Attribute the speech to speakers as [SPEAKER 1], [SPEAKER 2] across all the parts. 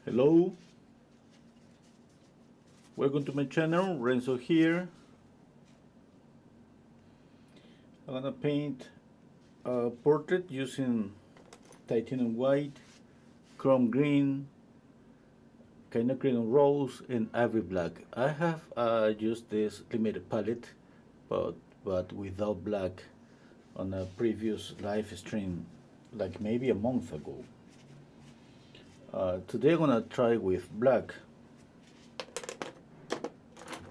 [SPEAKER 1] Hello, welcome to my channel. Renzo here. I'm gonna paint a portrait using titanium white, chrome green, Quinacridone Rose, and Ivory Black. I have used this limited palette, but without black on a previous live stream, like maybe a month ago. Today I'm gonna try with black.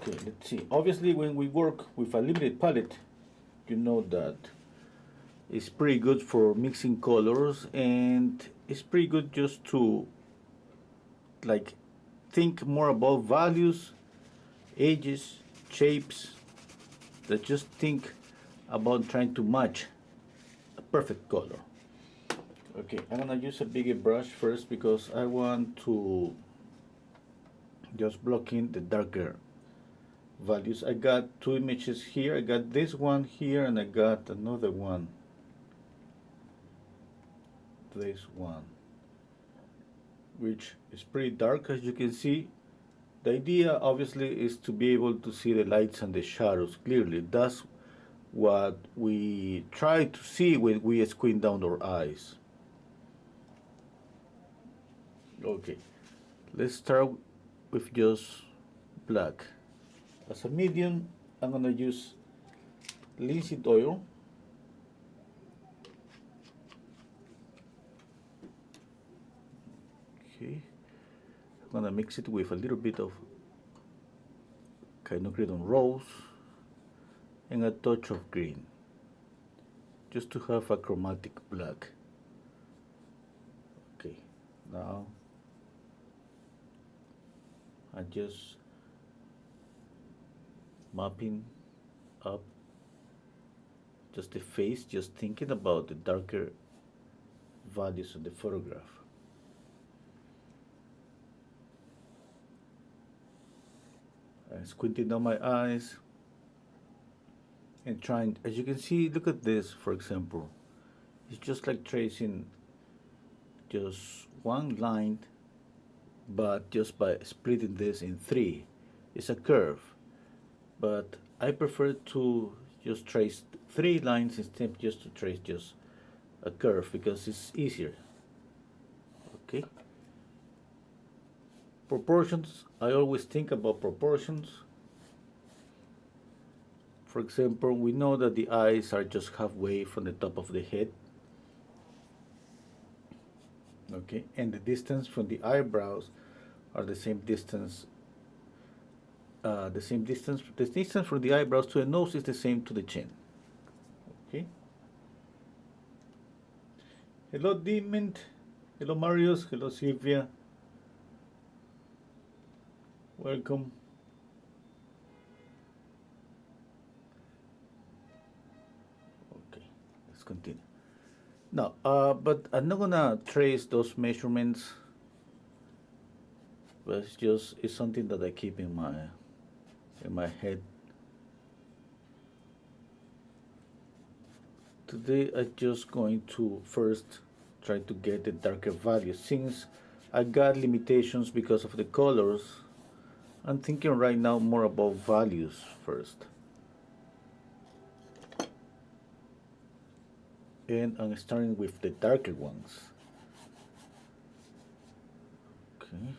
[SPEAKER 1] Okay, let's see. Obviously, when we work with a limited palette, you know that it's pretty good for mixing colors, and it's pretty good just to like think more about values, edges, shapes, that just think about trying to match a perfect color. Okay, I'm gonna use a bigger brush first because I want to just block in the darker values. I got two images here. I got this one here, and I got another one, this one, which is pretty dark, as you can see. The idea obviously is to be able to see the lights and the shadows clearly. That's what we try to see when we squint down our eyes. Okay, let's start with just black. As a medium, I'm gonna use linseed oil. Okay, I'm gonna mix it with a little bit of Quinacridone Rose and a touch of green, just to have a chromatic black. Okay, now I'm just mapping up just the face, just thinking about the darker values of the photograph. I'm squinting down my eyes and trying, as you can see, look at this, for example. It's just like tracing just one line, but just by splitting this in three. It's a curve, but I prefer to just trace three lines instead just to trace just a curve because it's easier. Okay, proportions, I always think about proportions. For example, we know that the eyes are just halfway from the top of the head. Okay, and the distance from the eyebrows are the same distance. The distance from the eyebrows to the nose is the same to the chin. Okay. Hello, Demint. Hello, Marius. Hello, Sylvia. Welcome. Okay, let's continue. Now, but I'm not gonna trace those measurements. But it's something that I keep in my head. Today I'm just going to first try to get the darker values. Since I got limitations because of the colors, I'm thinking right now more about values first. And I'm starting with the darker ones. Okay.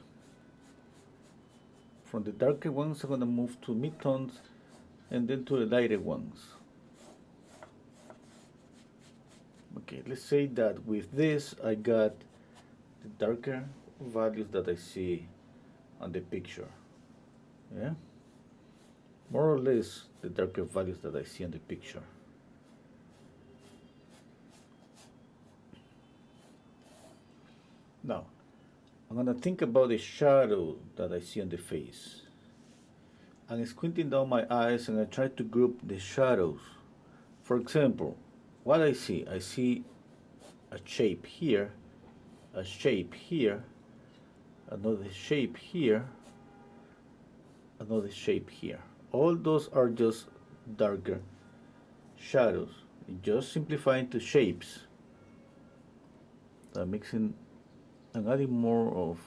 [SPEAKER 1] From the darker ones, I'm going to move to mid-tones and then to the lighter ones. Okay, let's say that with this I got the darker values that I see on the picture. Yeah, more or less the darker values that I see on the picture. Now, I'm gonna think about the shadow that I see on the face. I'm squinting down my eyes and I try to group the shadows. For example, what I see a shape here, a shape here, another shape here, another shape here. All those are just darker shadows. Just simplifying to shapes. I'm mixing and adding more of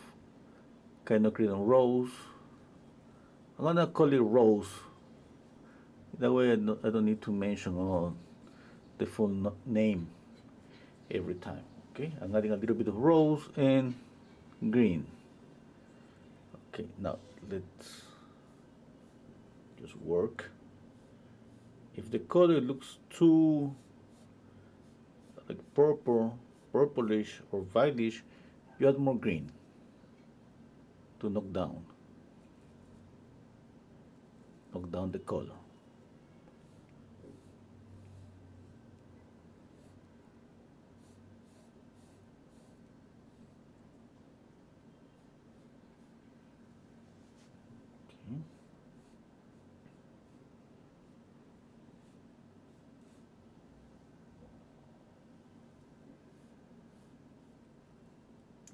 [SPEAKER 1] Quinacridone Rose. I'm gonna call it Rose. That way I don't need to mention all the full name every time. Okay, I'm adding a little bit of rose and green. Okay, now let's just work. If the color looks too like purple, purplish or violetish, you add more green to knock down the color.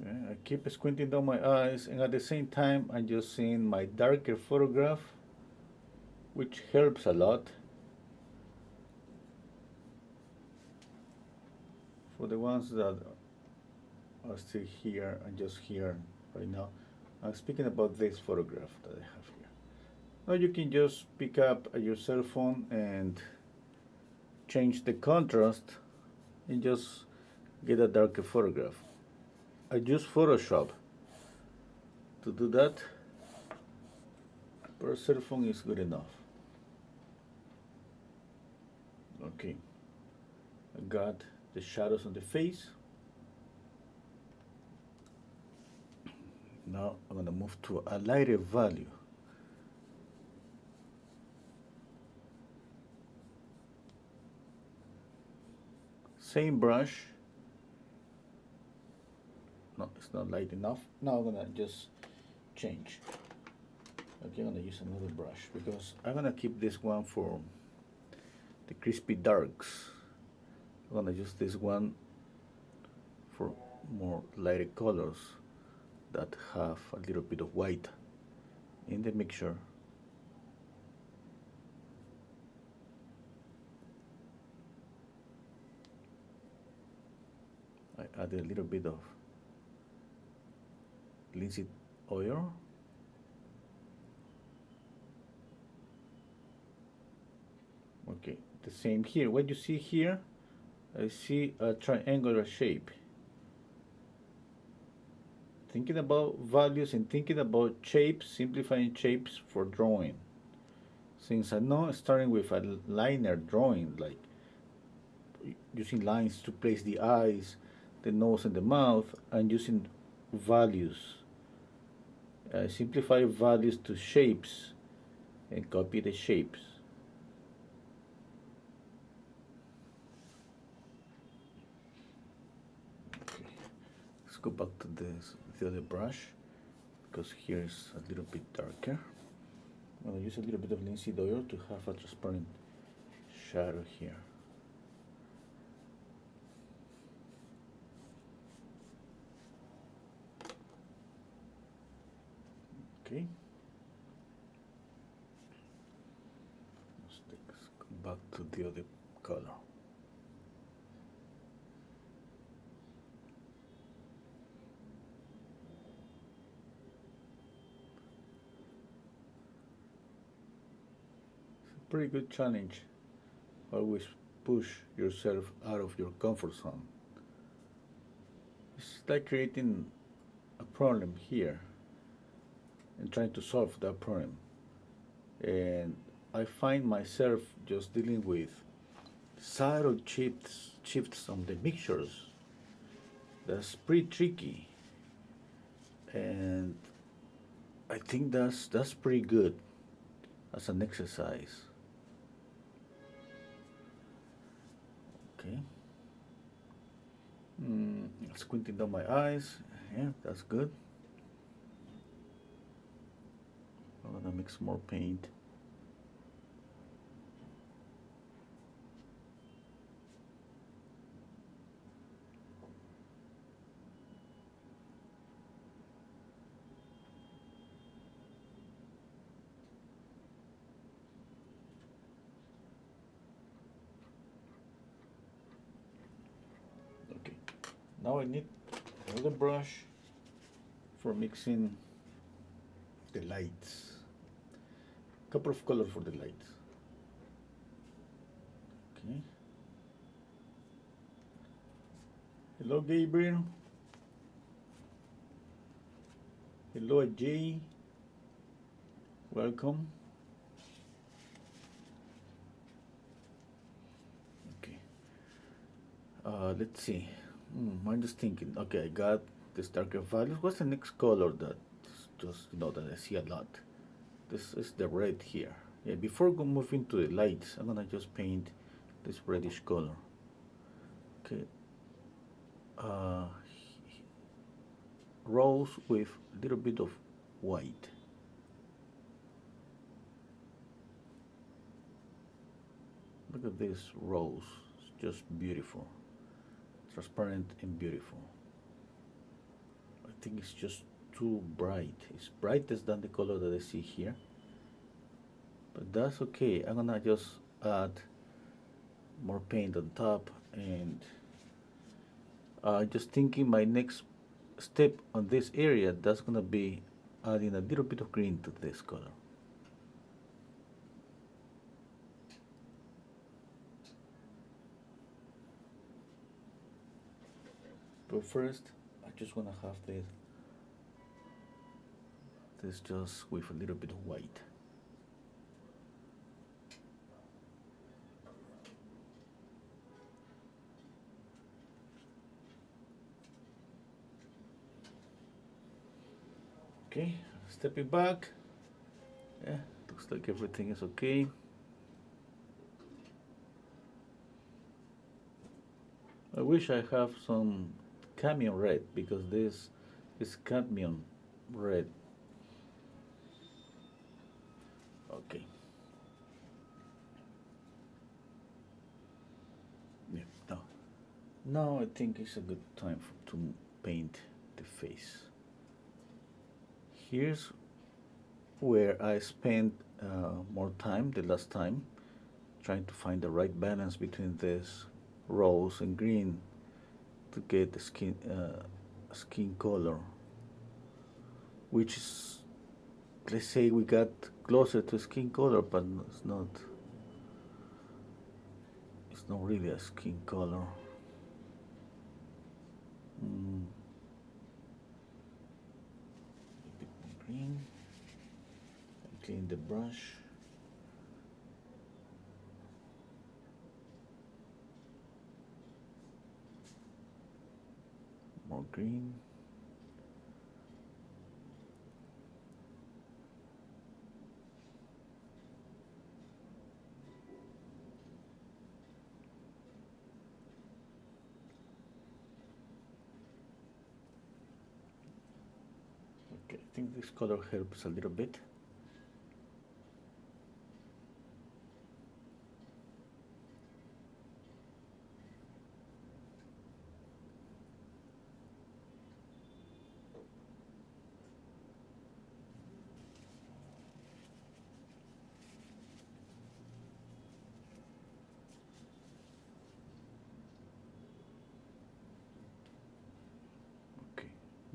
[SPEAKER 1] I keep squinting down my eyes, and at the same time, I'm just seeing my darker photograph, which helps a lot. For the ones that are still here and just here right now, I'm speaking about this photograph that I have here. Now you can just pick up your cell phone and change the contrast and just get a darker photograph. I use Photoshop to do that, but a cell phone is good enough. Okay, I got the shadows on the face. Now I'm going to move to a lighter value. Same brush. No, it's not light enough. Now I'm going to just change. Okay, I'm going to use another brush because I'm going to keep this one for the crispy darks. I'm going to use this one for more lighter colors that have a little bit of white in the mixture. I added a little bit of linseed oil. Okay, the same here. What you see here, I see a triangular shape. Thinking about values and thinking about shapes, simplifying shapes for drawing. Since I'm not starting with a liner drawing, like using lines to place the eyes, the nose and the mouth, and using values. Simplify values to shapes and copy the shapes. Okay. Let's go back to the other brush because here is a little bit darker. I'm going to use a little bit of linseed oil to have a transparent shadow here. Okay. Let's go back to the other color. It's a pretty good challenge. Always push yourself out of your comfort zone. It's like creating a problem here and trying to solve that problem. And I find myself just dealing with subtle shifts on the mixtures. That's pretty tricky. And I think that's pretty good as an exercise. Okay. Squinting down my eyes. Yeah, that's good. I'm gonna mix more paint. Okay, now I need another brush for mixing the lights. Couple of colors for the lights. Okay. Hello, Gabriel. Hello, Jay. Welcome. Okay. Let's see. I'm just thinking. Okay, I got this darker values. What's the next color that just that I see a lot? This is the red here. Yeah. Before moving to the lights, I'm gonna just paint this reddish color. Okay. Rose with a little bit of white. Look at this rose. It's just beautiful. Transparent and beautiful. I think it's just too bright. It's brightest than the color that I see here. But that's okay. I'm gonna just add more paint on top, and just thinking my next step on this area, that's gonna be adding a little bit of green to this color. But first, I just wanna have this just with a little bit of white. Okay, step it back. Yeah, looks like everything is okay. I wish I have some cadmium red, because this is cadmium red. Okay. Yeah, now I think it's a good time to paint the face. Here's where I spent more time the last time, trying to find the right balance between this rose and green to get the skin color, which is, let's say, we got closer to skin color, but it's not really a skin color. A bit more green. Clean the brush. More green. Okay, I think this color helps a little bit.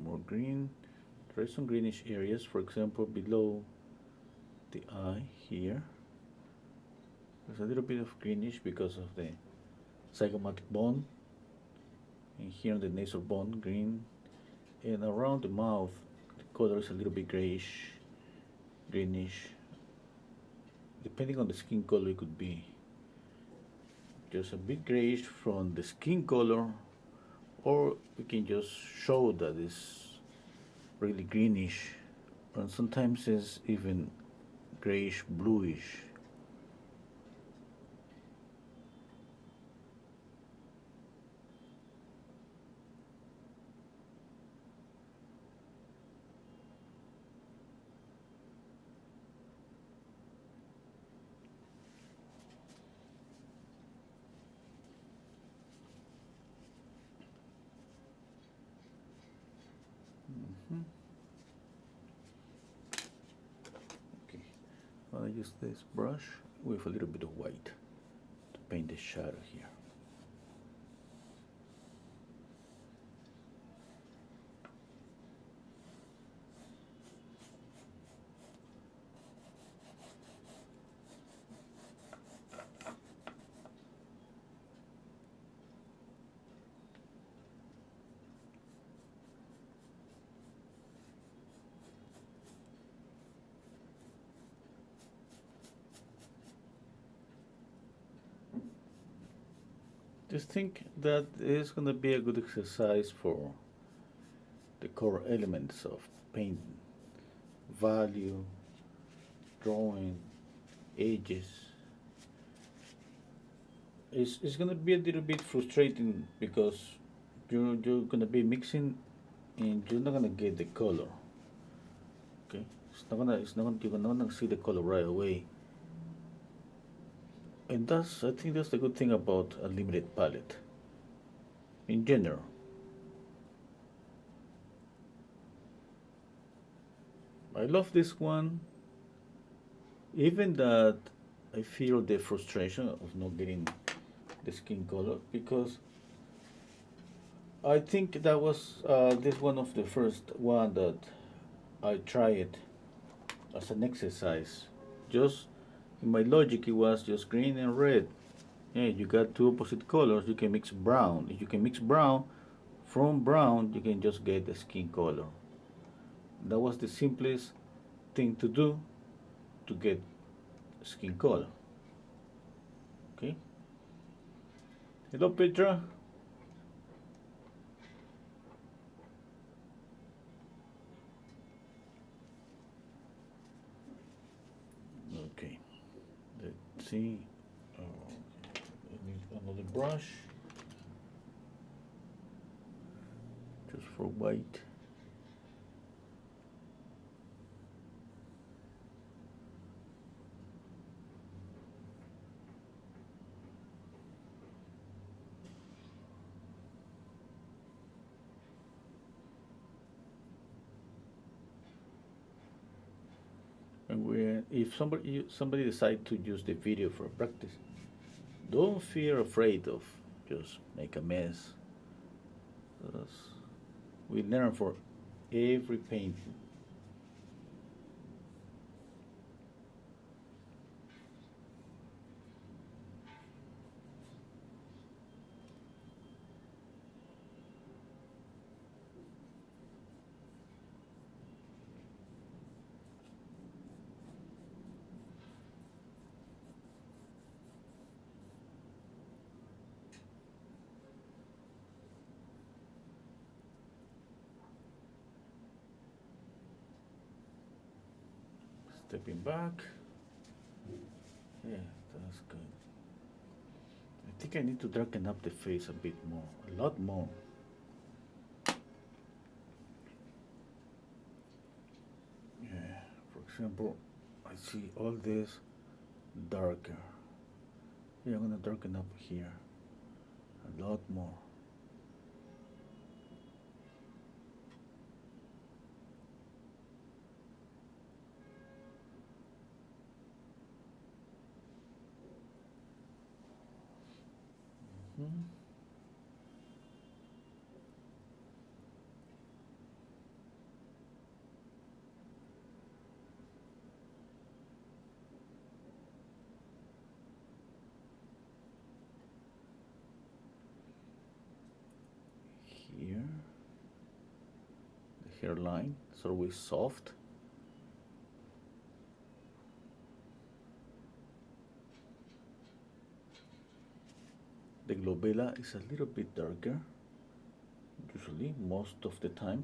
[SPEAKER 1] More green. There are some greenish areas, for example, below the eye here. There's a little bit of greenish because of the zygomatic bone, and here on the nasal bone, green, and around the mouth, the color is a little bit grayish, greenish. Depending on the skin color, it could be just a bit grayish from the skin color, or we can just show that it's really greenish, and sometimes it's even grayish bluish. Okay, I'll use this brush with a little bit of white to paint the shadow here. Just think that is going to be a good exercise for the core elements of painting: value, drawing, edges. It's going to be a little bit frustrating because you're going to be mixing and you're not going to get the color. Okay, you're not gonna see the color right away. And I think that's the good thing about a limited palette in general. I love this one, even that I feel the frustration of not getting the skin color, because I think that was this one of the first one that I tried as an exercise. Just in my logic, it was just green and red. Yeah, you got two opposite colors. You can mix brown. If you can mix brown, from brown you can just get the skin color. That was the simplest thing to do to get skin color. Okay. Hello, Petra. Okay. Let's see. Oh, I need another brush just for white. And if somebody decide to use the video for practice, don't feel afraid of just make a mess. We learn for every painting. Stepping back. Yeah, that's good. I think I need to darken up the face a bit more, a lot more. Yeah, for example, I see all this darker. Yeah, I'm gonna darken up here a lot more. Hmm. Here, the hairline is always soft. The globella is a little bit darker, usually, most of the time.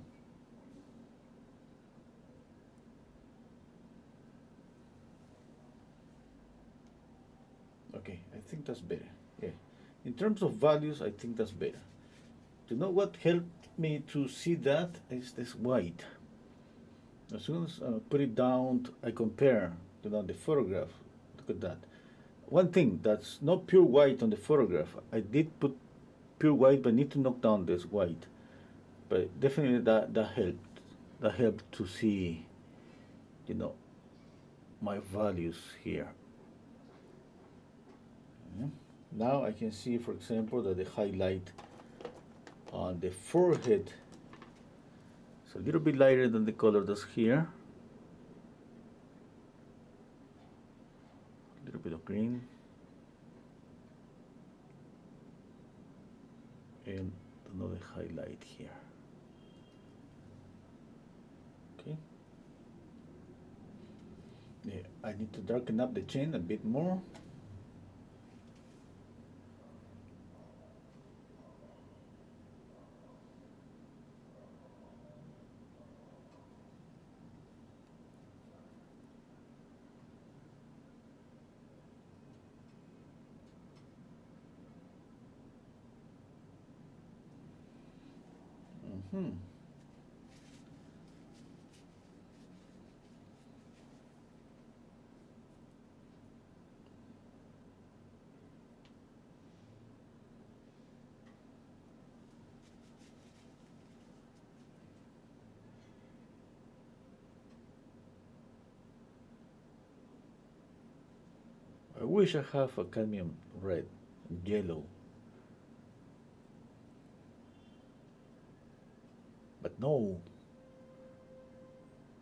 [SPEAKER 1] Okay, I think that's better. Yeah. In terms of values, I think that's better. You know what helped me to see that is this white. As soon as I put it down, I compare, the photograph. Look at that. One thing that's not pure white on the photograph. I did put pure white, but I need to knock down this white. But definitely that helped. That helped to see, you know, my values here. Yeah. Now I can see, for example, that the highlight on the forehead is a little bit lighter than the color that's here. A little bit of green. And another highlight here. Okay. Yeah, I need to darken up the chin a bit more. Hmm. I wish I have a cadmium red, yellow, but no.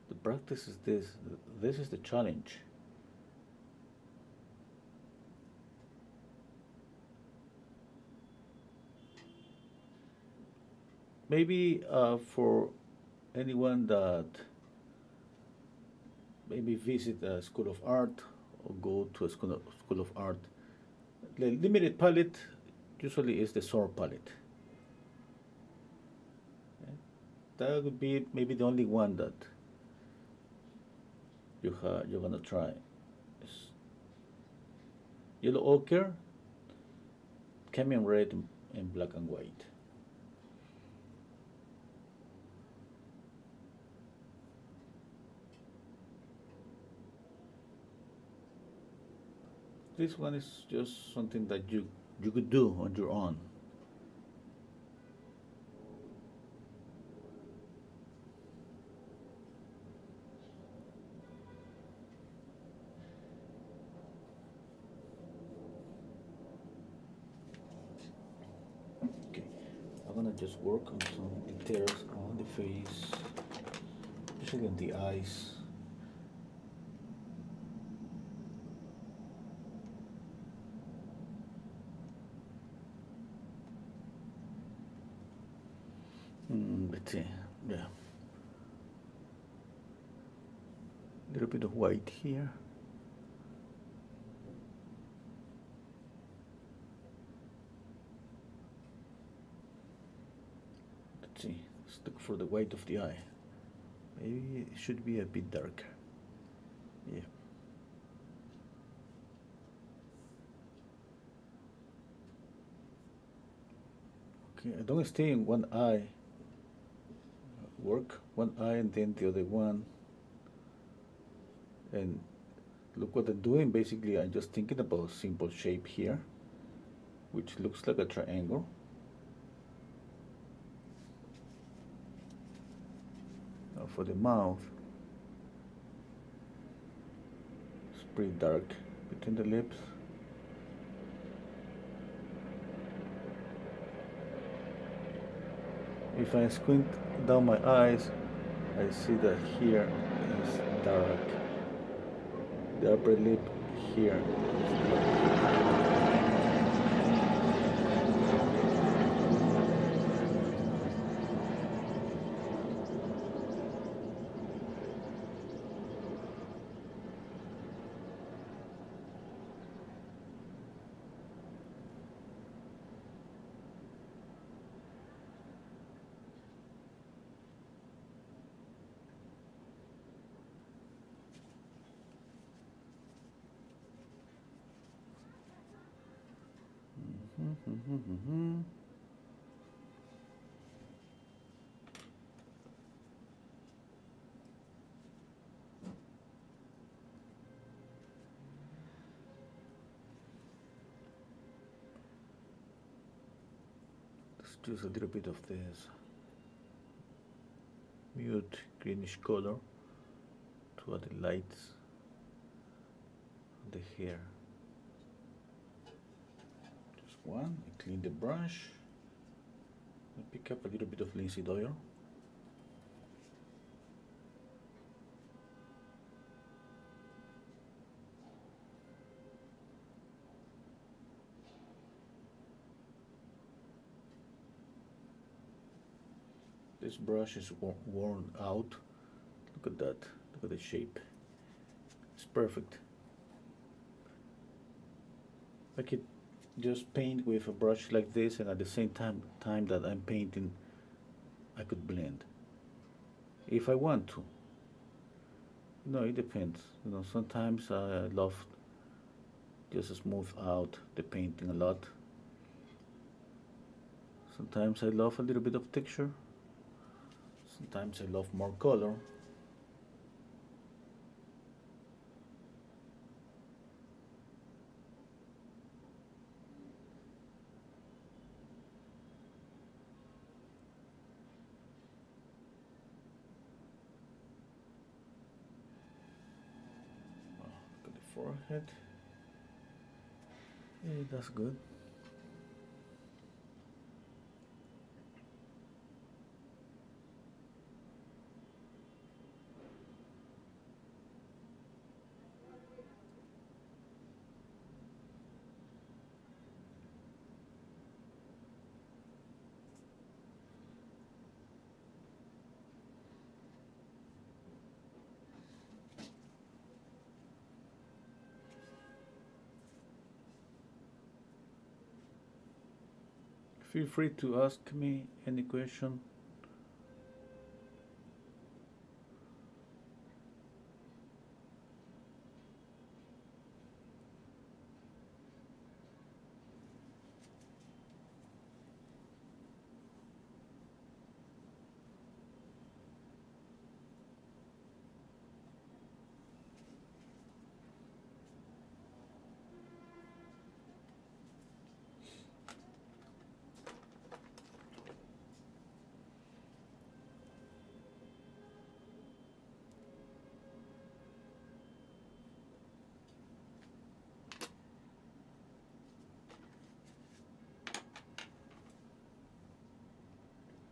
[SPEAKER 1] The practice is this. This is the challenge. Maybe for anyone that maybe visit a school of art or go to a school of art, the limited palette usually is the sword palette. Okay? That would be maybe the only one that you're gonna try. It's yellow ochre, cadmium red, and black and white. This one is just something that you could do on your own. Okay, I'm gonna just work on some details on the face, especially on the eyes. Let's see, yeah, a little bit of white here. Let's see, let's look for the white of the eye. Maybe it should be a bit darker. Yeah. Okay, I don't stay in one eye. Work one eye and then the other one. And look what I'm doing. Basically, I'm just thinking about a simple shape here, which looks like a triangle. Now for the mouth, it's pretty dark between the lips. If I squint down my eyes, I see that here is dark. The upper lip here is dark. Let's choose a little bit of this mute greenish color to add the lights on the hair. Just one. I clean the brush. I pick up a little bit of linseed oil. This brush is worn out. Look at that. Look at the shape. It's perfect. I could just paint with a brush like this, and at the same time that I'm painting, I could blend if I want to. No, it depends. Sometimes I love just smooth out the painting a lot. Sometimes I love a little bit of texture. Sometimes I love more color. Got the forehead. Yeah, that's good. Feel free to ask me any question.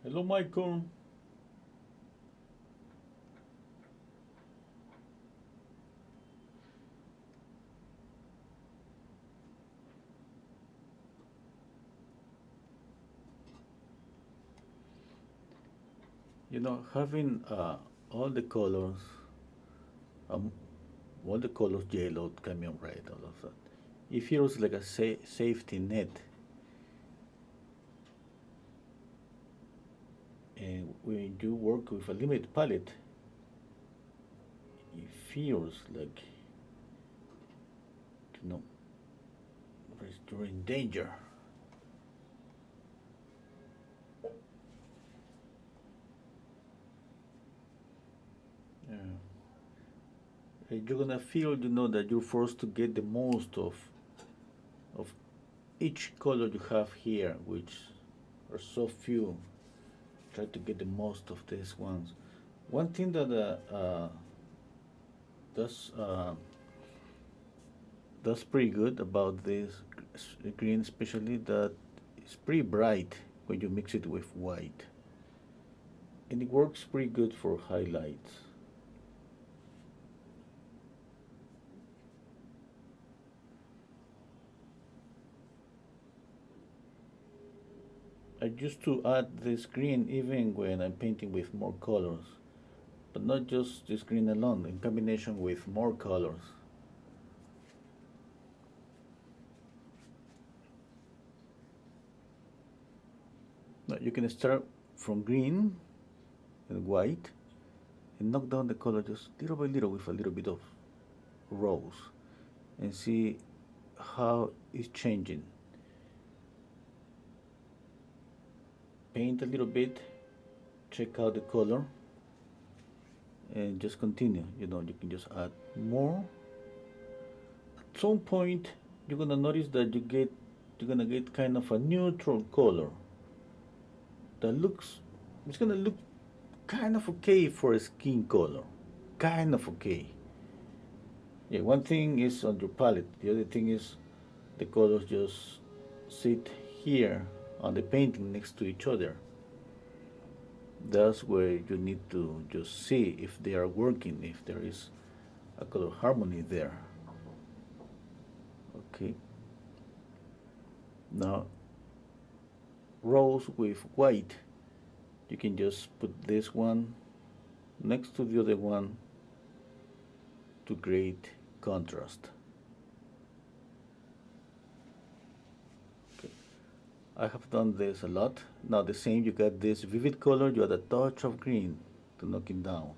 [SPEAKER 1] Hello, Michael. You know, having all the colors, um, all the colors yellow, cadmium red, all of that, it feels like a safety net. And when you work with a limited palette, it feels like, you know, you're in danger. Yeah. And you're gonna feel, you know, that you're forced to get the most of each color you have here, which are so few. Try to get the most of these ones. One thing that does that's pretty good about this green, especially that it's pretty bright when you mix it with white, and it works pretty good for highlights. I used to add this green even when I'm painting with more colors, but not just this green alone, in combination with more colors. Now you can start from green and white and knock down the color just little by little with a little bit of rose and see how it's changing. Paint a little bit, check out the color, and just continue. You know, you can just add more. At some point, you're gonna notice that you're gonna get kind of a neutral color that looks, it's gonna look kind of okay for a skin color, kind of okay. Yeah, one thing is on your palette, the other thing is the colors just sit here on the painting next to each other. That's where you need to just see if they are working, if there is a color harmony there. Okay. Now, rose with white, you can just put this one next to the other one to create contrast. Okay. I have done this a lot. Now the same, you got this vivid color, you add a touch of green to knock it down.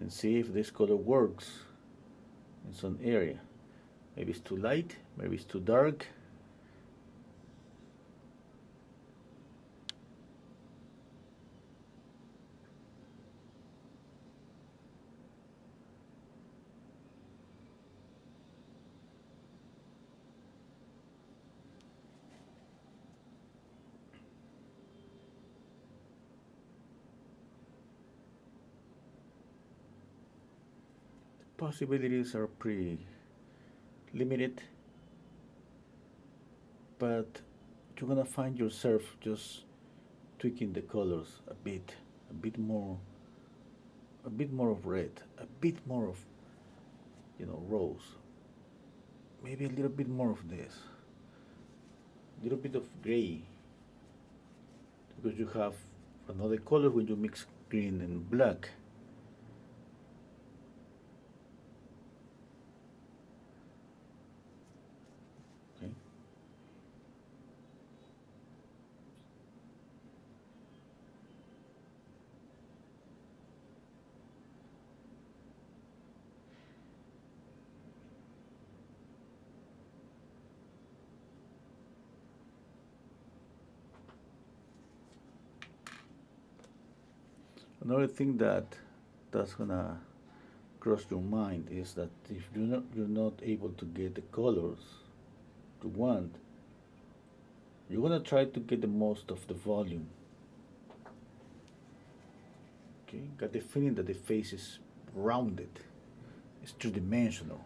[SPEAKER 1] And see if this color works in some area. Maybe it's too light, maybe it's too dark. possibilities are pretty limited, but you're gonna find yourself just tweaking the colors a bit more, a bit more of red, a bit more of, rose, maybe a little bit more of this, a little bit of gray, because you have another color when you mix green and black. Okay. Another thing that's gonna cross your mind is that if you're not able to get the colors you want, you're gonna try to get the most of the volume. Okay, got the feeling that the face is rounded, it's two-dimensional.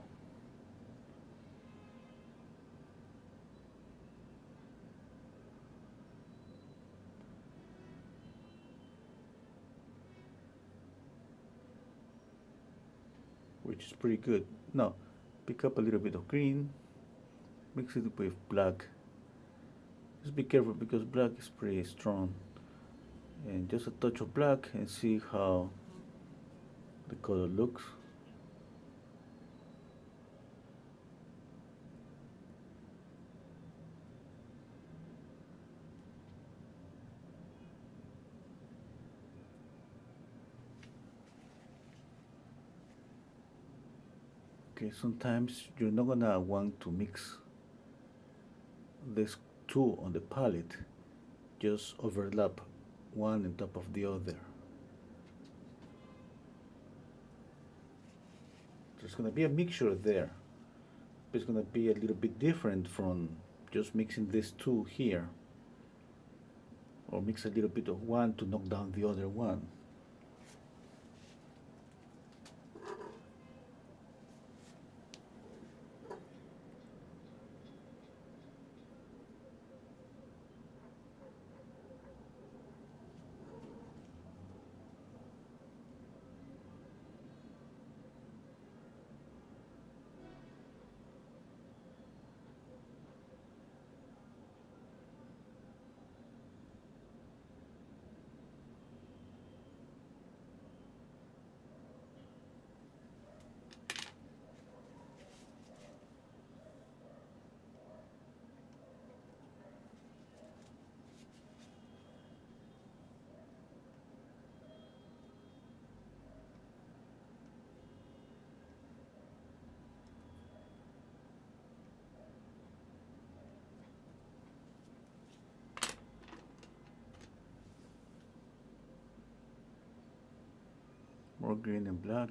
[SPEAKER 1] Which is pretty good. Now, pick up a little bit of green, mix it with black. Just be careful because black is pretty strong. And just a touch of black and see how the color looks. Okay, sometimes you're not gonna want to mix these two on the palette, just overlap one on top of the other. There's gonna be a mixture there, but it's gonna be a little bit different from just mixing these two here, or mix a little bit of one to knock down the other one. More green and black.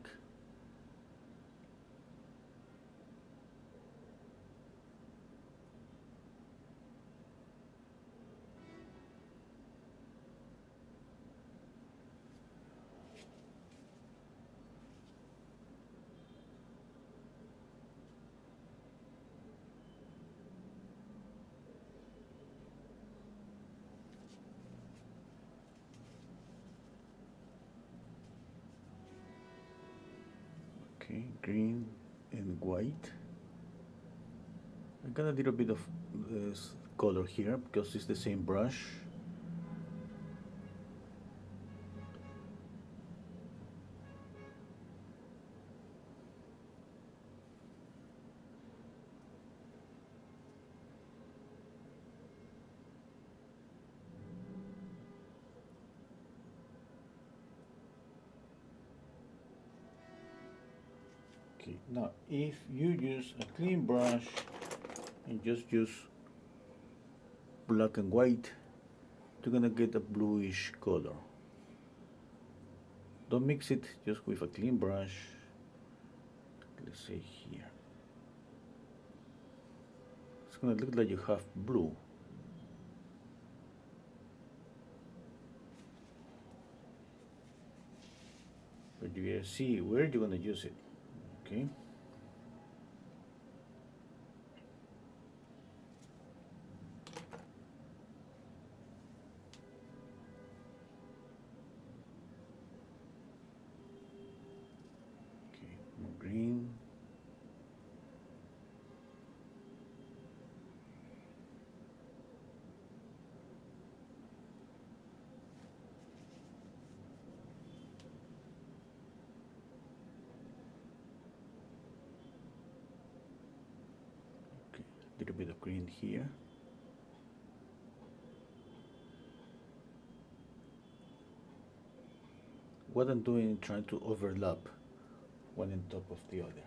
[SPEAKER 1] Okay, green and white. I got a little bit of this color here because it's the same brush. Okay, now if you use a clean brush and just use black and white, you're gonna get a bluish color. Don't mix it, just with a clean brush. Let's say here. It's gonna look like you have blue. But you gotta see where you're gonna use it. Okay. Okay, more green. Okay, a little bit of green here. What I'm doing, trying to overlap one on top of the other.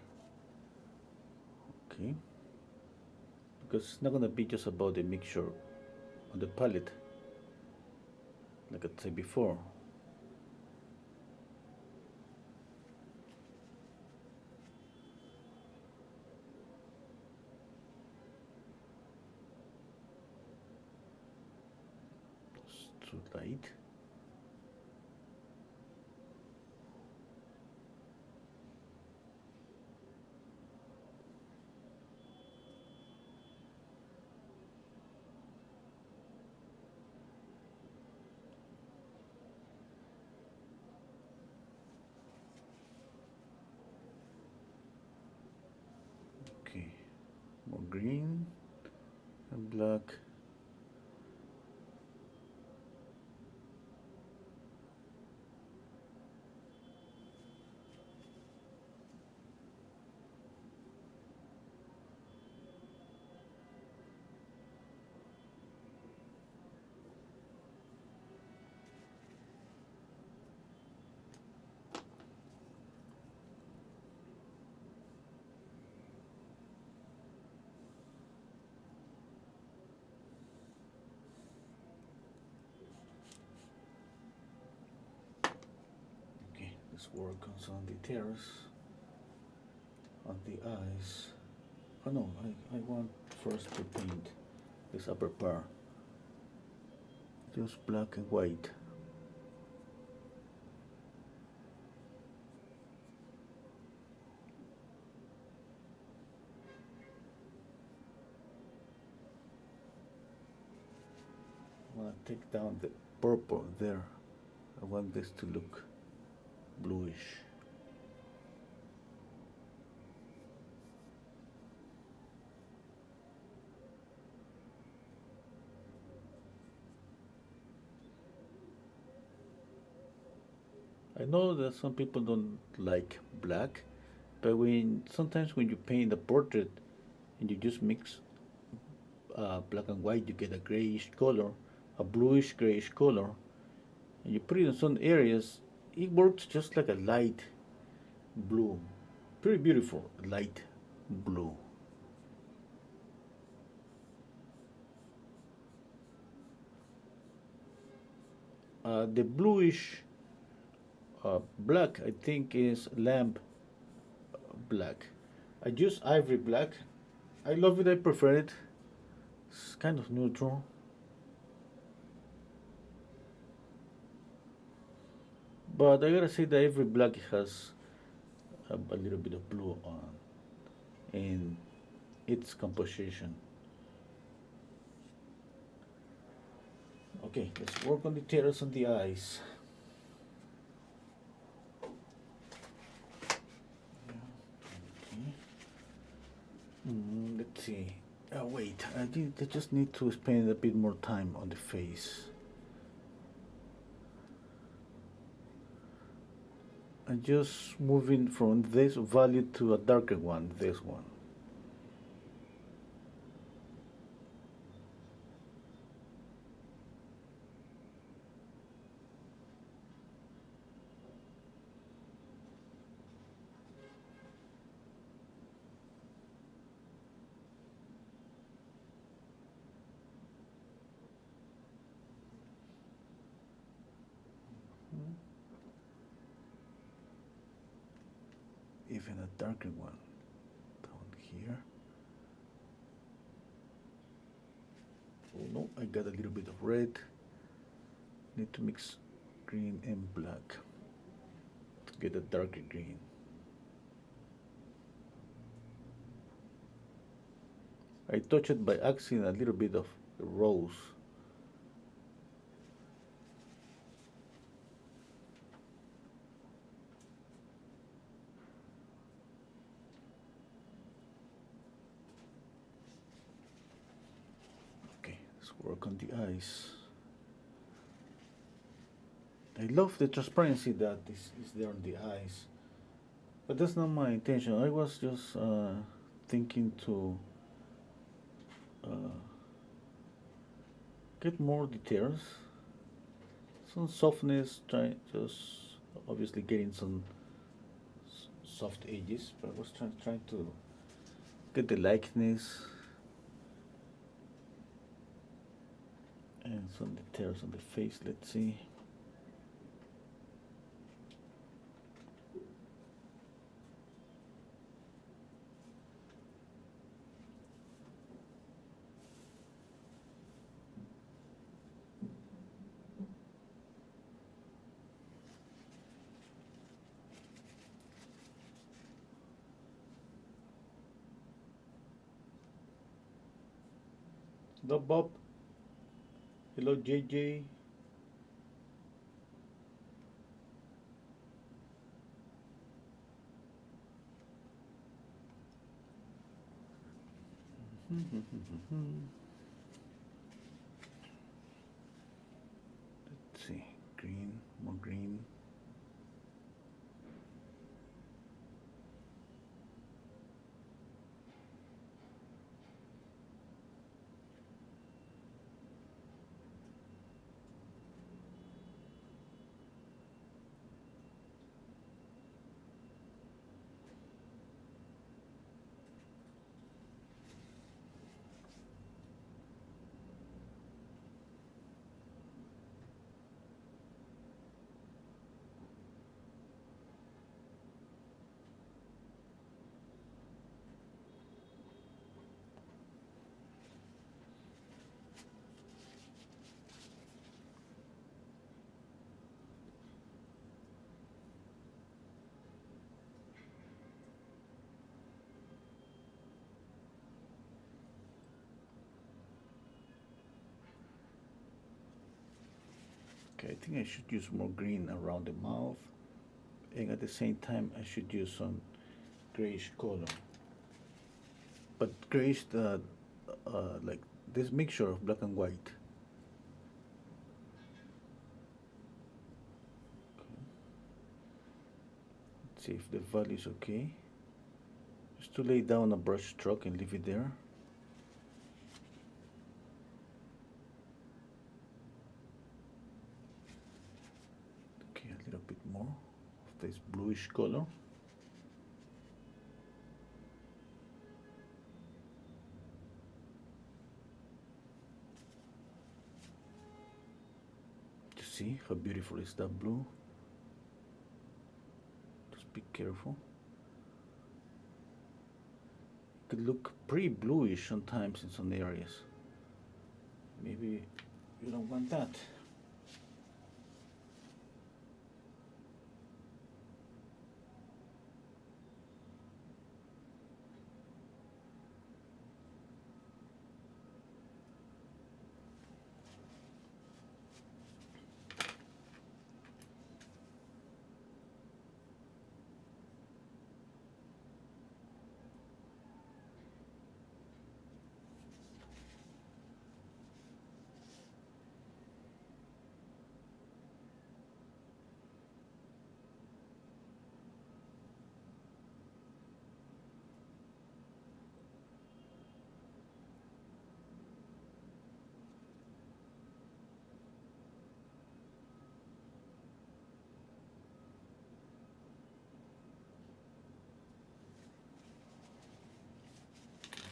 [SPEAKER 1] Okay, because it's not gonna be just about the mixture on the palette, like I said before. It's too light. Okay, more green and black. Okay, let's work on some details on the eyes. Oh no, I want first to paint this upper part. Just black and white. I want to take down the purple there. I want this to look bluish. I know that some people don't like black, but sometimes when you paint a portrait and you just mix black and white, you get a grayish color, a bluish grayish color, and you put it in some areas, it works just like a light blue. Pretty beautiful, light blue. The bluish black, I think, is lamp black. I use Ivory Black. I love it, I prefer it. It's kind of neutral. But I gotta say that Ivory Black has a little bit of blue on in its composition. Okay, let's work on the details on the eyes. Okay. Let's see. Wait, I just need to spend a bit more time on the face. I'm just moving from this value to a darker one, this one. Even a darker one down here. Oh no, I got a little bit of red. Need to mix green and black to get a darker green. I touched it by accident a little bit of rose. Okay, let's work on the eyes. I love the transparency that is there on the eyes, but that's not my intention. I was just thinking to uh, get more details, some softness, try just obviously getting some soft edges, but I was trying to get the likeness and some details on the face. Let's see. Hello, Bob. Hello, JJ. Let's see. Green, more green. Okay, I think I should use more green around the mouth, and at the same time I should use some grayish color. But grayish, like this mixture of black and white. Okay. Let's see if the value is okay. Just to lay down a brush stroke and leave it there. Okay, a little bit more of this bluish color. You see how beautiful is that blue? Just be careful. It could look pretty bluish sometimes in some areas. Maybe you don't want that.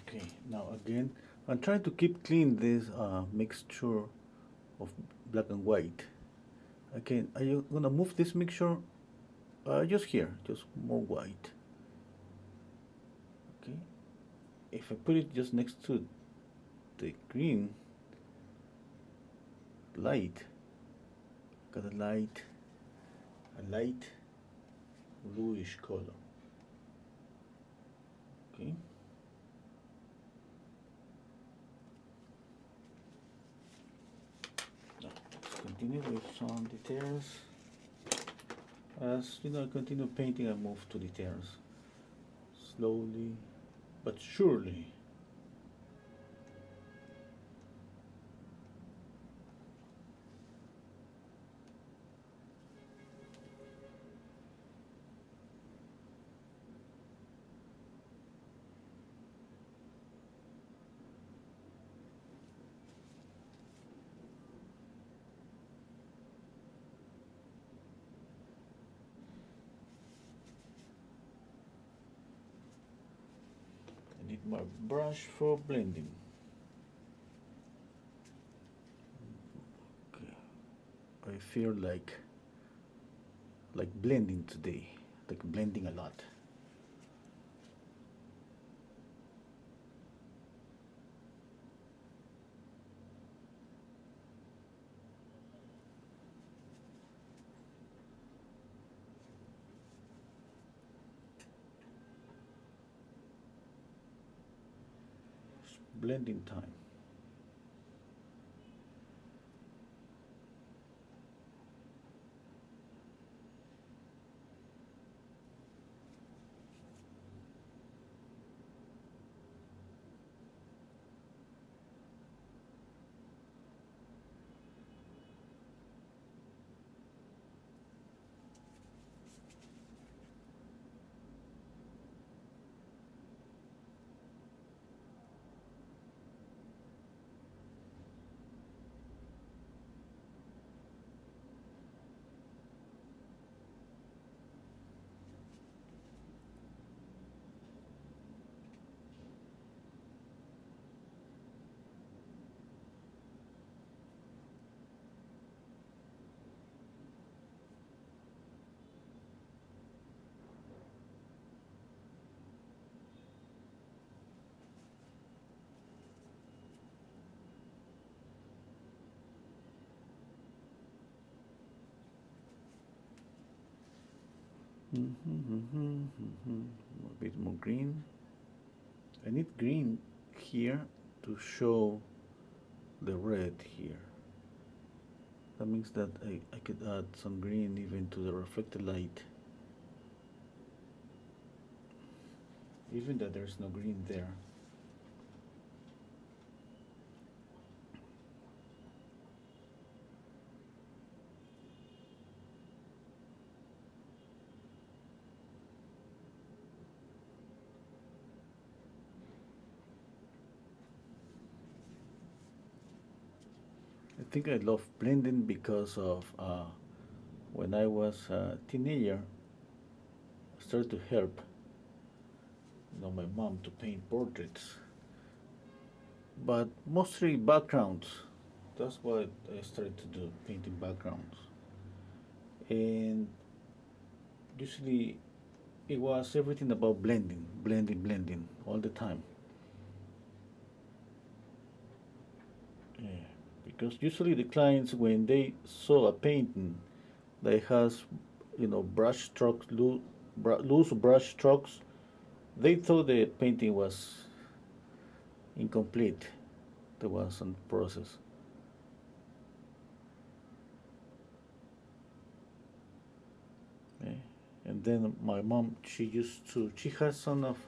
[SPEAKER 1] Okay, now again, I'm trying to keep clean this mixture of black and white. Again, are you gonna move this mixture just here, just more white? Okay, if I put it just next to the green light, got a light bluish color. Okay. continue with some details. As you know, I continue painting, I move to details slowly but surely. I need my brush for blending. Okay. I feel like blending today, like blending a lot. It's blending time. A bit more green. I need green here to show the red here. That means that I could add some green even to the reflected light. Even that there's no green there. I think I love blending because of when I was a teenager, I started to help my mom to paint portraits, but mostly backgrounds. That's what I started to do, painting backgrounds. And usually it was everything about blending, blending, blending all the time. Yeah. Because usually the clients, when they saw a painting that has, brush strokes, loose brush strokes, they thought the painting was incomplete. There was some process. Okay. And then my mom, she has some of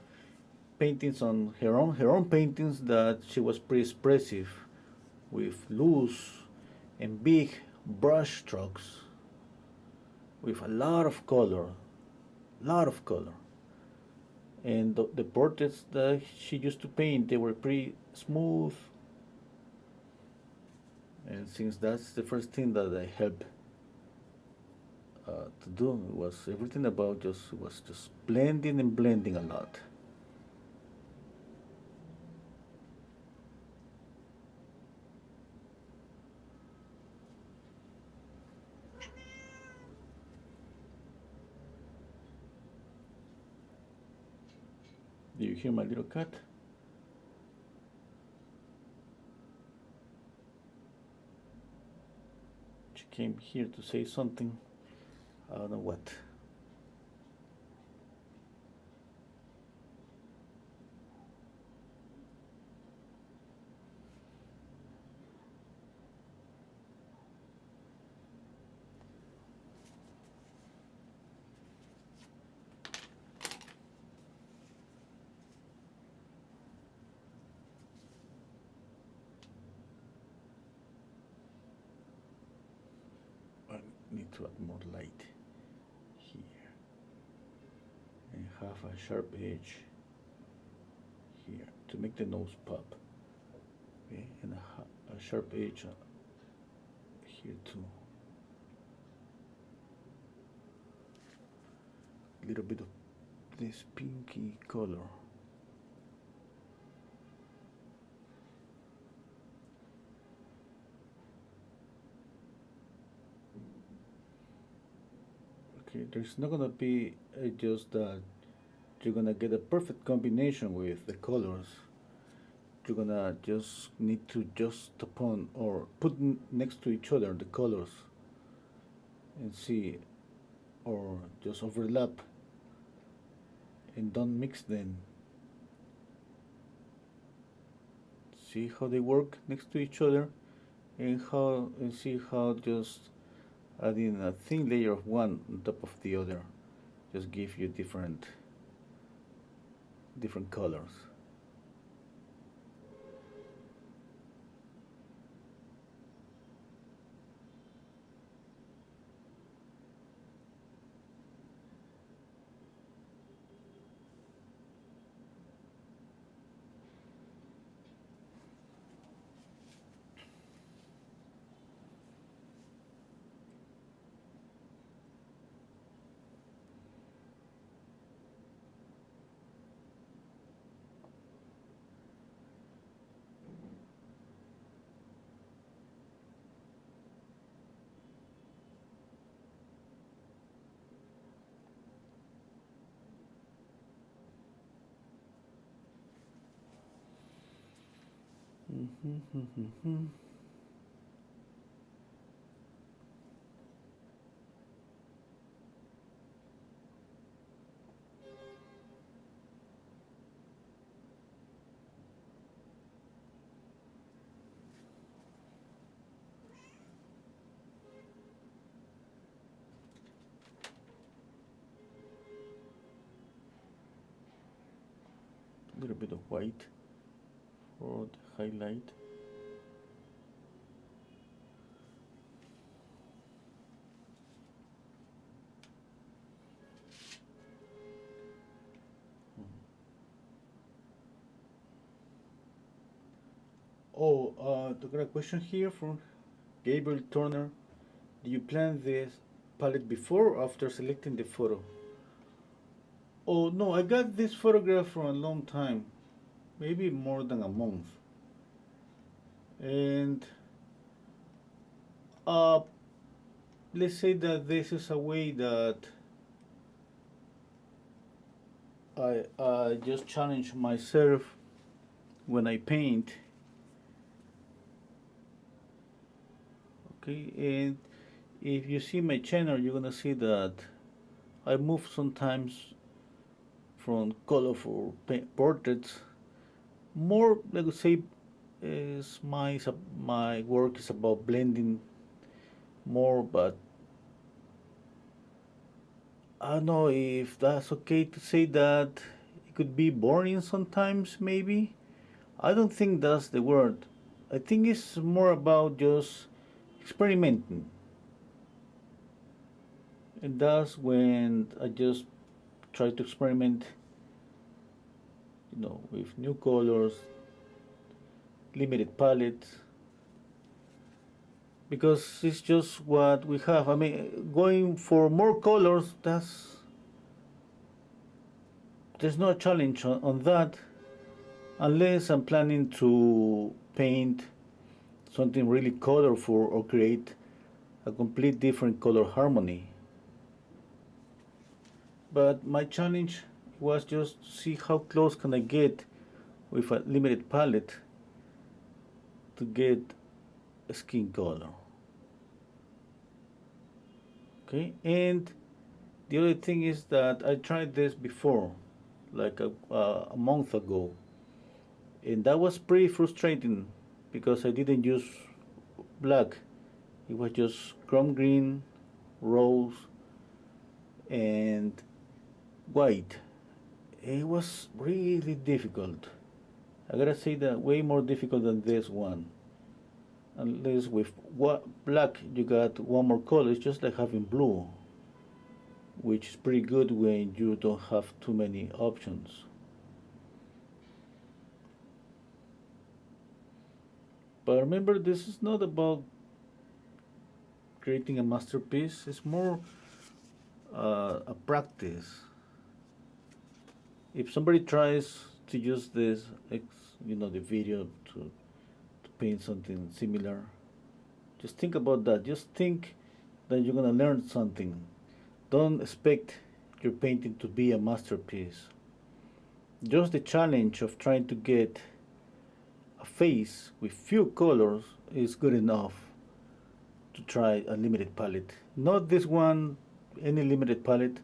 [SPEAKER 1] paintings on her own paintings that she was pretty expressive with loose and big brush strokes with a lot of color, and the portraits that she used to paint, they were pretty smooth. And since that's the first thing that I helped to do, it was everything about just blending and blending a lot. Do you hear my little cat? She came here to say something. I don't know what. need to add more light here and have a sharp edge here to make the nose pop. Okay, and a sharp edge here too. A little bit of this pinky color. Okay, there's not gonna be just that you're gonna get a perfect combination with the colors. You're gonna just need to just upon or put next to each other the colors and see, or just overlap and don't mix them. See how they work next to each other, and see how just adding a thin layer of one on top of the other just give you different colors. A little bit of white for the highlight. Oh, I got a question here from Gabriel Turner. Do you plan this palette before or after selecting the photo? Oh no, I got this photograph for a long time, maybe more than a month. And let's say that this is a way that I just challenge myself when I paint. Okay, and if you see my channel, you're gonna see that I move sometimes from colorful portraits. More, let us say, is my work is about blending more, but I don't know if that's okay to say that it could be boring sometimes, maybe. I don't think that's the word. I think it's more about just experimenting. And that's when I just try to experiment, with new colors, limited palettes, because it's just what we have. I mean, going for more colors, there's no challenge on that, unless I'm planning to paint something really colorful or create a complete different color harmony. But my challenge was just see how close can I get with a limited palette to get a skin color. Okay, and the other thing is that I tried this before, like a month ago, and that was pretty frustrating because I didn't use black. It was just chrome green, rose, and white. It was really difficult. I gotta say that way more difficult than this one. Unless with black you got one more color. It's just like having blue, which is pretty good when you don't have too many options. But remember, this is not about creating a masterpiece. It's more a practice. If somebody tries to use this, the video to paint something similar, just think about that. Just think that you're gonna learn something. Don't expect your painting to be a masterpiece. Just the challenge of trying to get a face with few colors is good enough to try a limited palette. Not this one, any limited palette.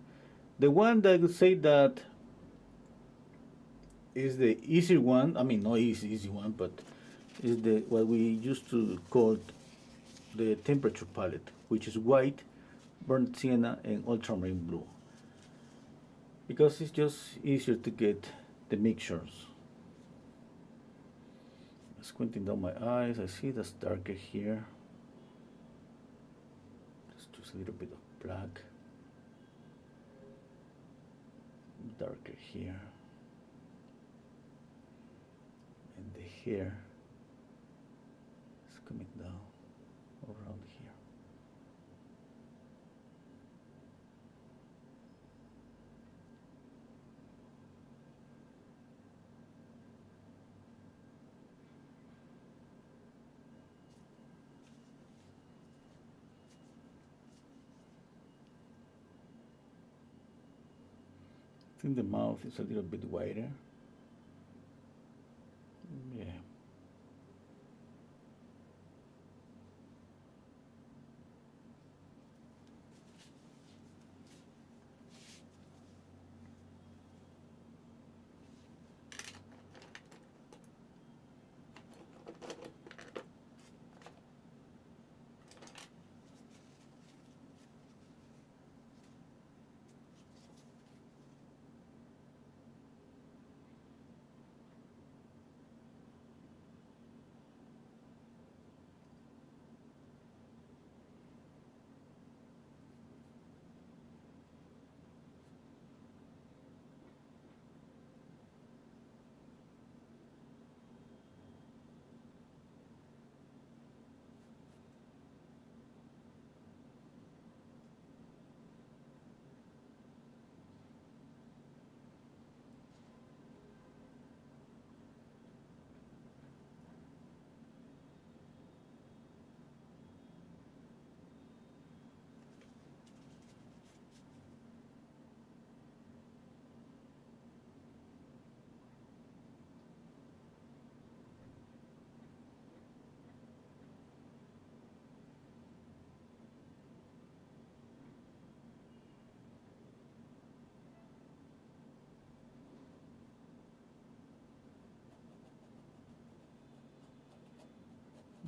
[SPEAKER 1] The one that I would say that is the easy one. I mean, not easy one, but is the what we used to call the temperature palette, which is white, burnt sienna, and ultramarine blue. Because it's just easier to get the mixtures. Squinting down my eyes, I see that's darker here. Just a little bit of black. Darker here. And the hair is coming down around here. I think the mouth is a little bit wider. Yeah.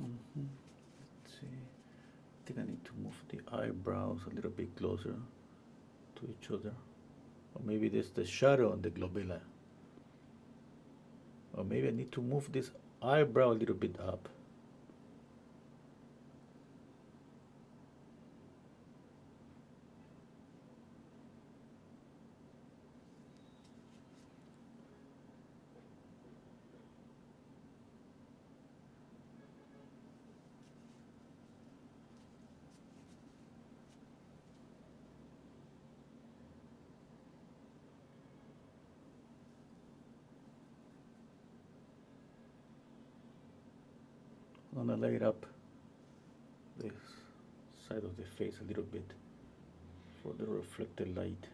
[SPEAKER 1] Let's see. I think I need to move the eyebrows a little bit closer to each other. Or maybe there's the shadow on the globella. Or maybe I need to move this eyebrow a little bit up. I'm gonna light up this side of the face a little bit for the reflected light.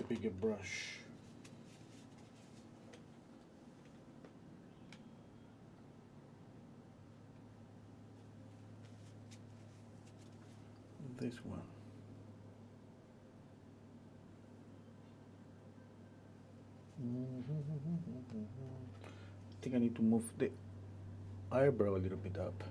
[SPEAKER 1] bigger brush. This one. I think I need to move the eyebrow a little bit up.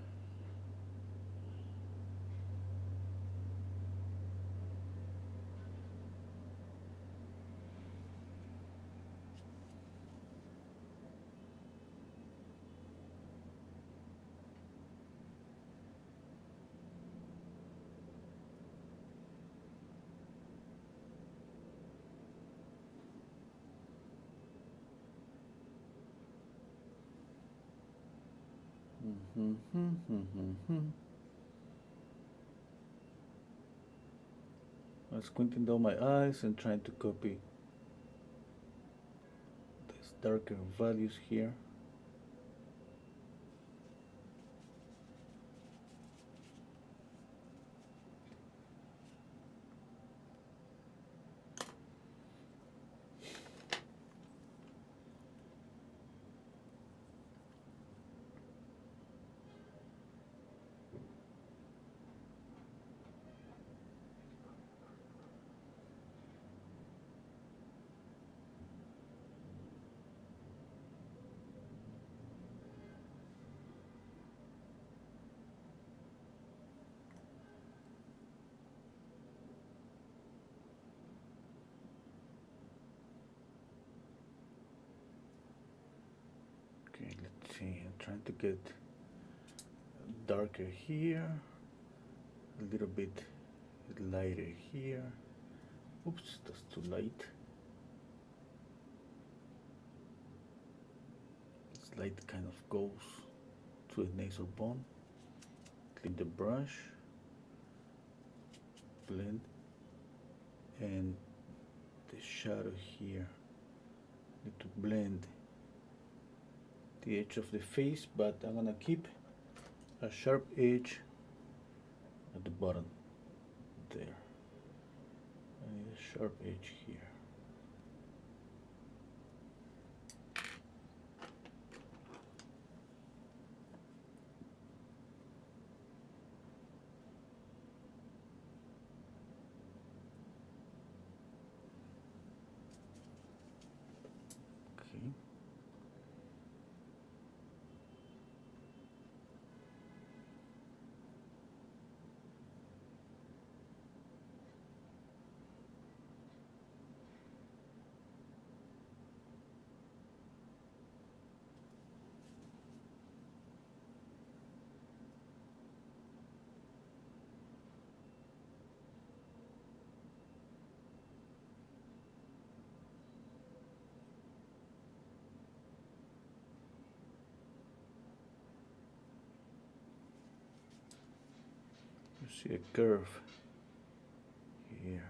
[SPEAKER 1] I'm squinting down my eyes and trying to copy these darker values here. Okay, let's see. I'm trying to get darker here, a little bit lighter here. Oops, that's too light. This light kind of goes to the nasal bone. Clean the brush, blend, and the shadow here. Need to blend the edge of the face, but I'm gonna keep a sharp edge at the bottom there. I need a sharp edge here. Okay. You see a curve here,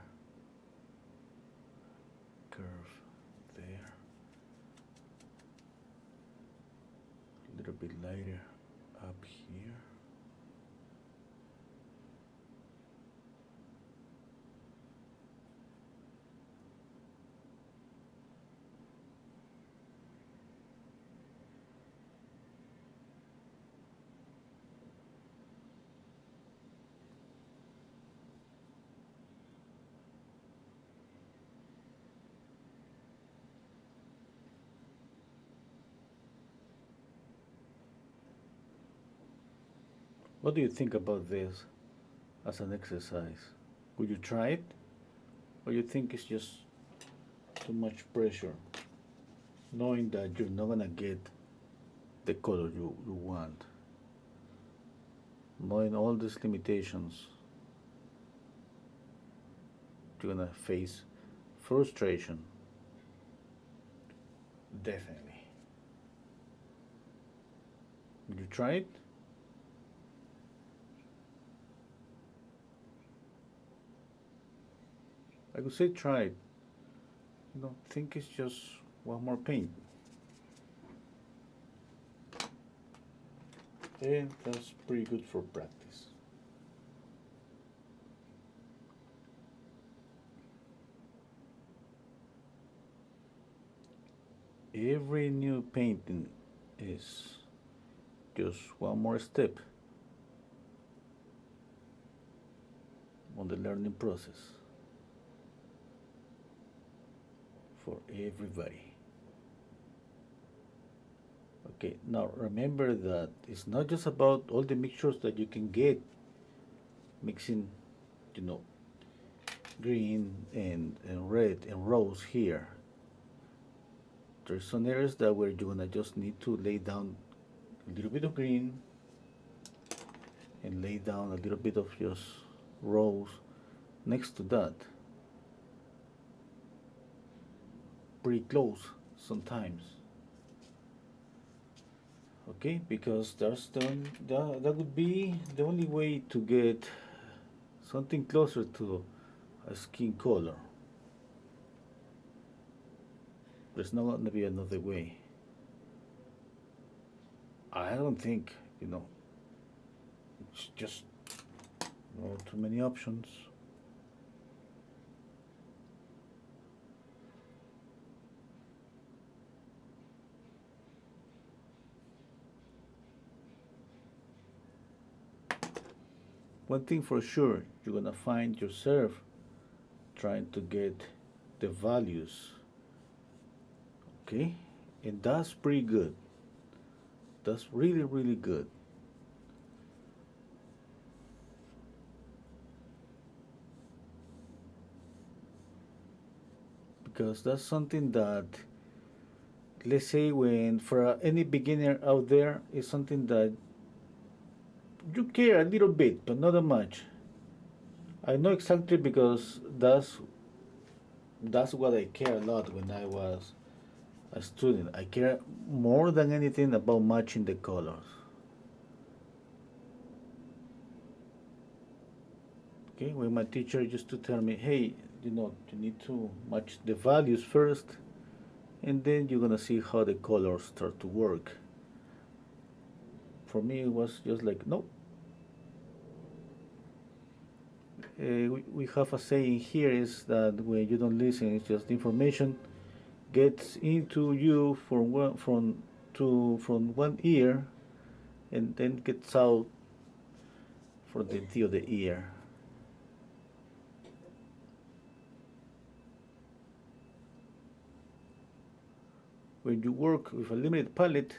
[SPEAKER 1] curve there, a little bit lighter up here. What do you think about this as an exercise? Would you try it? Or you think it's just too much pressure, knowing that you're not gonna get the color you want? Knowing all these limitations, you're gonna face frustration. Definitely. Would you try it? I would say try it. You know, think it's just one more paint. And that's pretty good for practice. every new painting is just one more step on the learning process for everybody. Okay, now remember that it's not just about all the mixtures that you can get mixing, you know, green and red and rose here. There's some areas that where you're gonna just need to lay down a little bit of green and lay down a little bit of just rose next to that. Pretty close sometimes. Okay, because that would be the only way to get something closer to a skin color. There's not going to be another way. I don't think, it's just not too many options. One thing for sure, you're gonna find yourself trying to get the values, okay? And that's pretty good. That's really, really good. Because that's something that, let's say, when for any beginner out there, is something that you care a little bit, but not that much. I know exactly because that's what I care a lot when I was a student. I care more than anything about matching the colors. Okay, when my teacher used to tell me, hey, you need to match the values first, and then you're gonna see how the colors start to work. For me, it was just like, no. We have a saying here is that when you don't listen, it's just information gets into you from one ear, and then gets out from the other ear. When you work with a limited palette,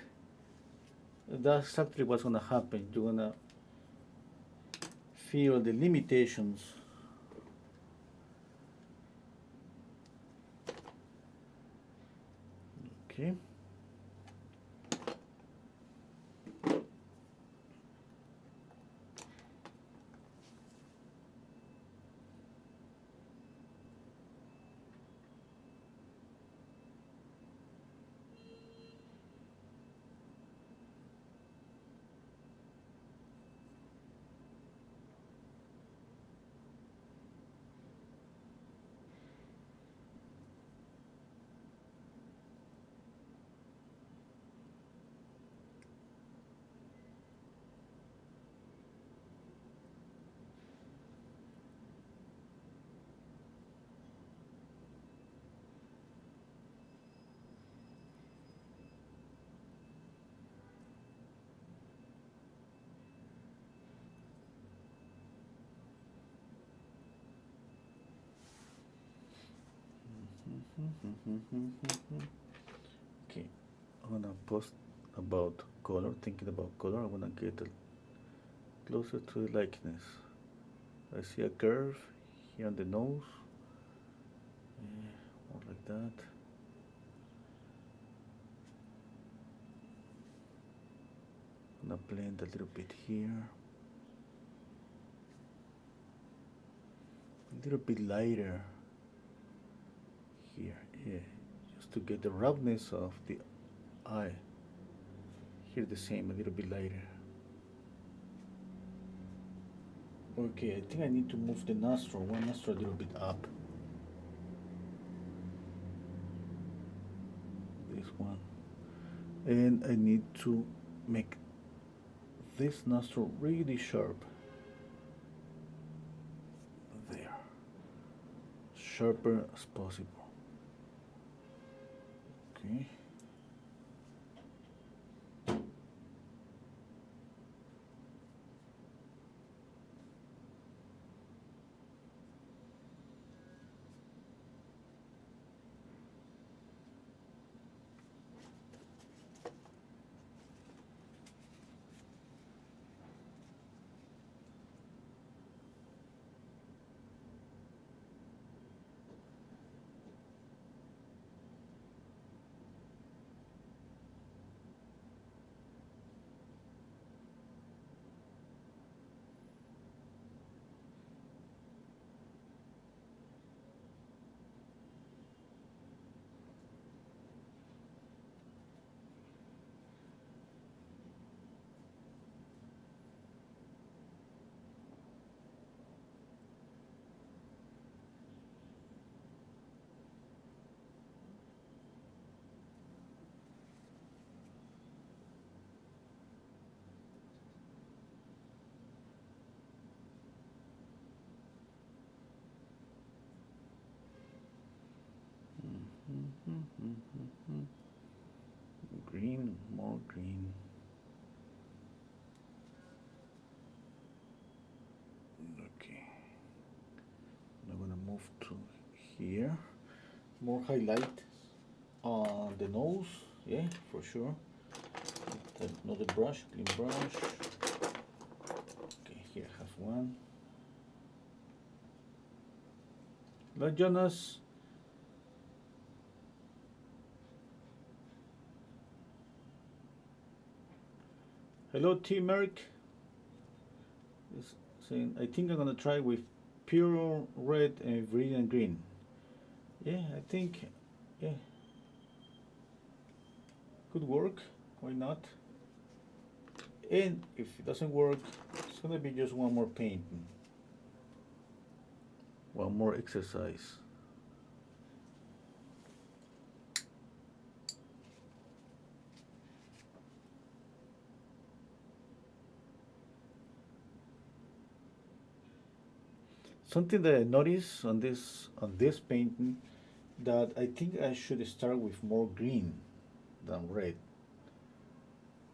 [SPEAKER 1] that's exactly what's gonna happen. You're gonna feel the limitations. Okay. Okay, I'm gonna post about color, thinking about color. I wanna get closer to the likeness. I see a curve here on the nose, more like that. I'm gonna blend a little bit here, a little bit lighter here, yeah, just to get the roughness of the eye. Here the same, a little bit lighter. Okay, I think I need to move the nostril, one nostril a little bit up. This one. And I need to make this nostril really sharp. There. Sharper as possible. Okay. Green, more green. Okay. I'm gonna move to here. More highlight on the nose. Yeah, for sure. Another brush, clean brush. Okay, here I have one. Let Jonas. Hello, T Merrick. Is saying I think I'm gonna try with pure red and viridian green. Yeah, I think yeah could work. Why not? And if it doesn't work, it's gonna be just one more painting, one more exercise. Something that I noticed on this painting that I think I should start with more green than red.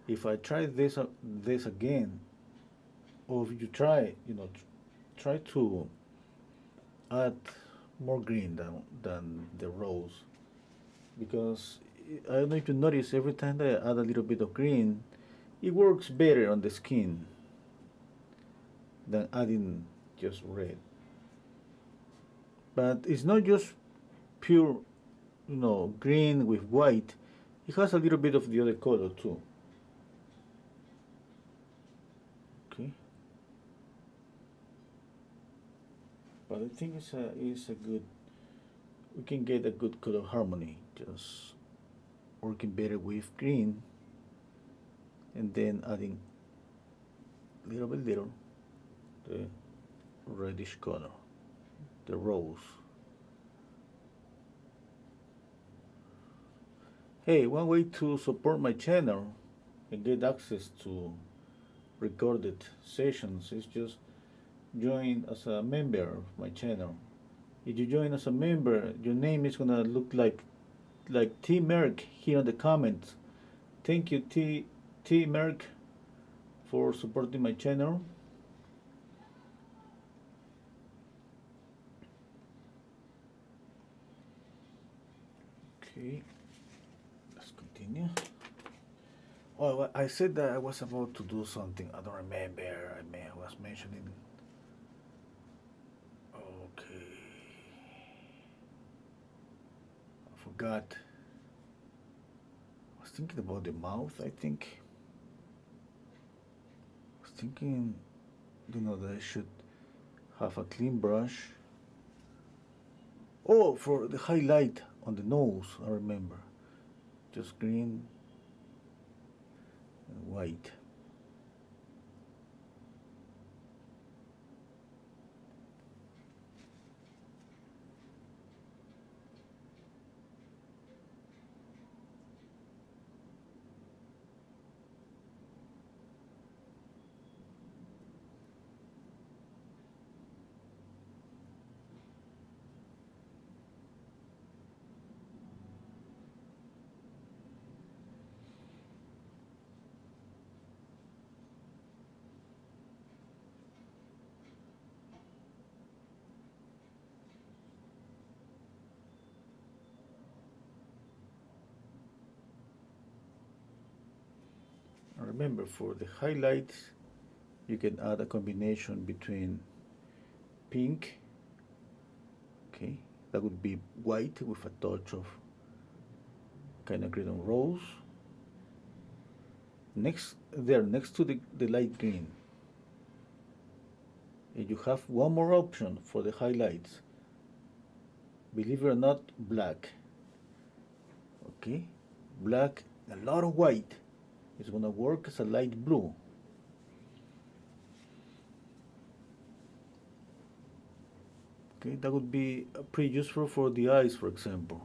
[SPEAKER 1] If I try this again, or if you try, try to add more green than the rose, because I don't know if you notice every time that I add a little bit of green, it works better on the skin than adding just red. But it's not just pure, green with white. It has a little bit of the other color too. Okay. But I think it's a good. We can get a good color harmony just working better with green, and then adding little by little the reddish color, the rose. Hey, one way to support my channel and get access to recorded sessions is just join as a member of my channel. If you join as a member, your name is gonna look like T Merck here in the comments. Thank you, T Merck, for supporting my channel. Okay, let's continue. Oh, I said that I was about to do something. I don't remember. I was mentioning. Okay, I forgot. I was thinking about the mouth. I think. I was thinking, that I should have a clean brush. Oh, for the highlight on the nose, I remember. Just green and white. Remember, for the highlights, you can add a combination between pink, okay, that would be white with a touch of Quinacridone Rose. Next to the light green, and you have one more option for the highlights. Believe it or not, black. Okay, black, a lot of white. It's gonna work as a light blue. Okay, that would be pretty useful for the eyes, for example.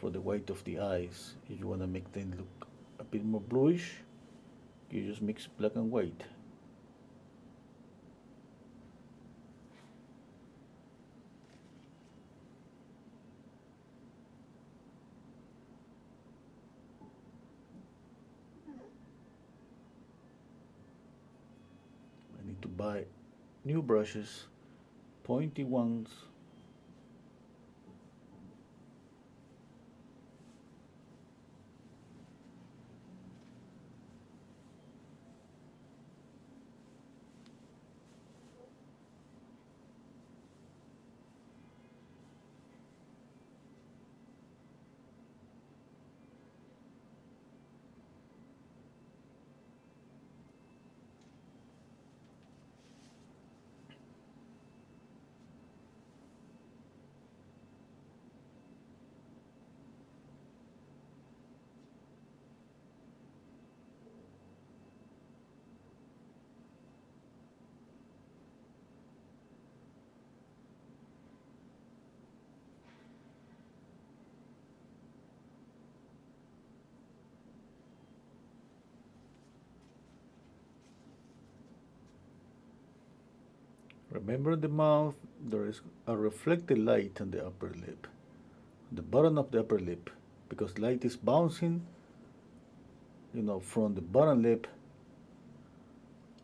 [SPEAKER 1] For the white of the eyes, if you wanna make them look a bit more bluish, you just mix black and white. buy new brushes, pointy ones. Remember the mouth, there is a reflected light on the upper lip, the bottom of the upper lip, because light is bouncing, from the bottom lip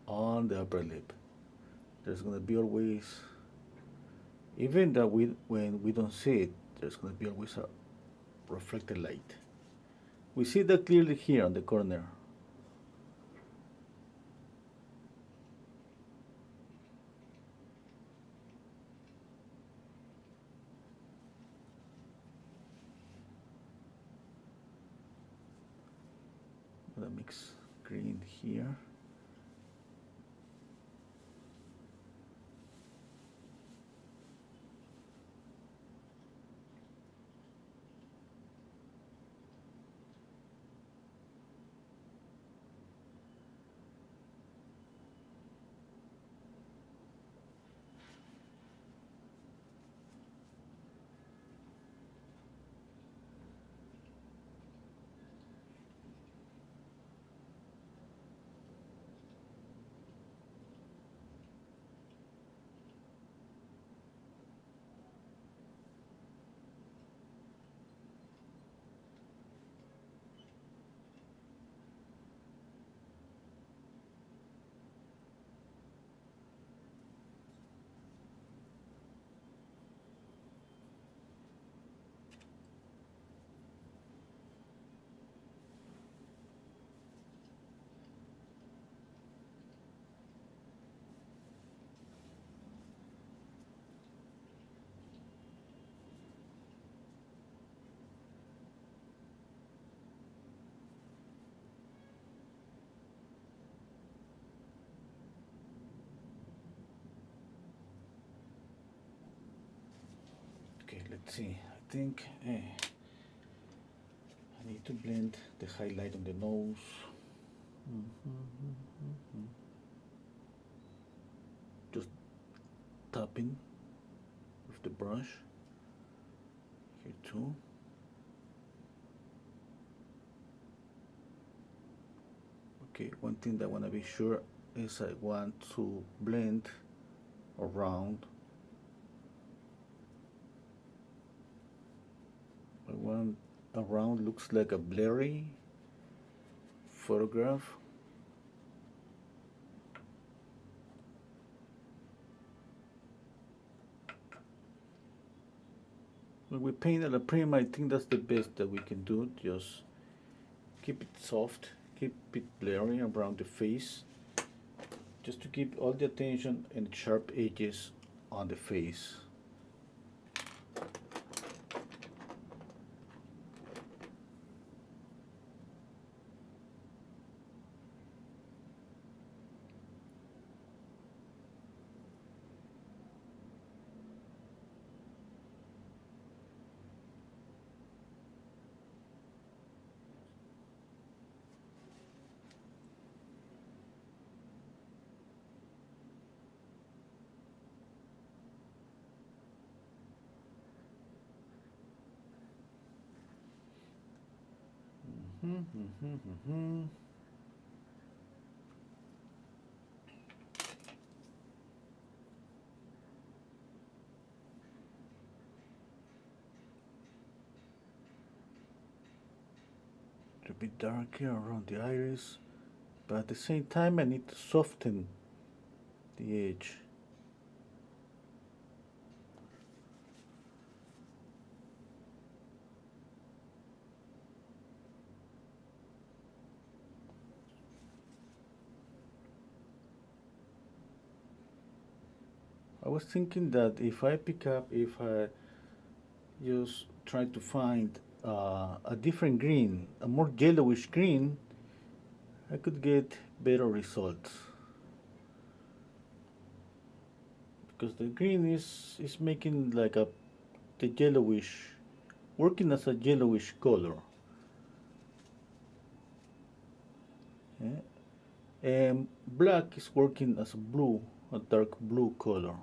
[SPEAKER 1] on the upper lip. There's gonna be always, even that when we don't see it, there's gonna be always a reflected light. We see that clearly here on the corner. I'm gonna mix green here. Okay, let's see. I think I need to blend the highlight on the nose. Just tapping with the brush here too. Okay, one thing that I want to be sure is I want to blend around. I want around looks like a blurry photograph. When we paint a la prima, I think that's the best that we can do. Just keep it soft, keep it blurry around the face, just to keep all the attention and sharp edges on the face. A bit darker around the iris, but at the same time I need to soften the edge. I was thinking that if I just try to find a different green, a more yellowish green, I could get better results. Because the green is making like the yellowish, working as a yellowish color. Yeah? And black is working as a dark blue color.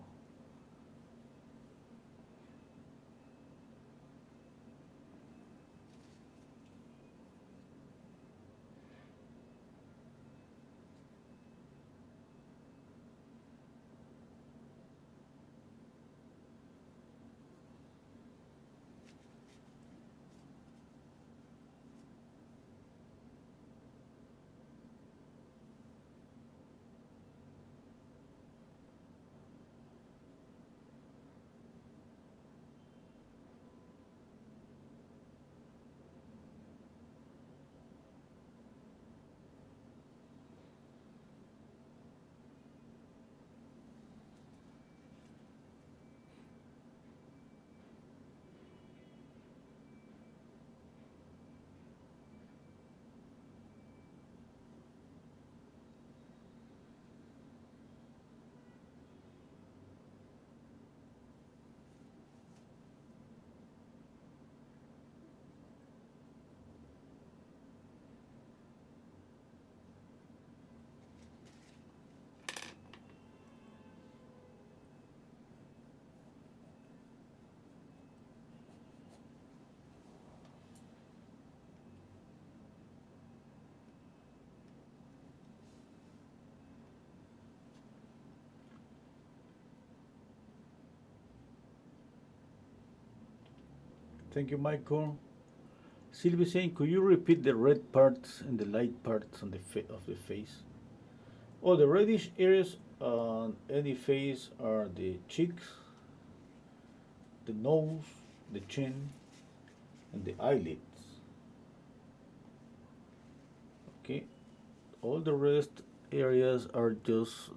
[SPEAKER 1] Thank you, Michael. Sylvie saying, could you repeat the red parts and the light parts on of the face? Oh, the reddish areas on any face are the cheeks, the nose, the chin, and the eyelids. Okay, all the rest areas are just,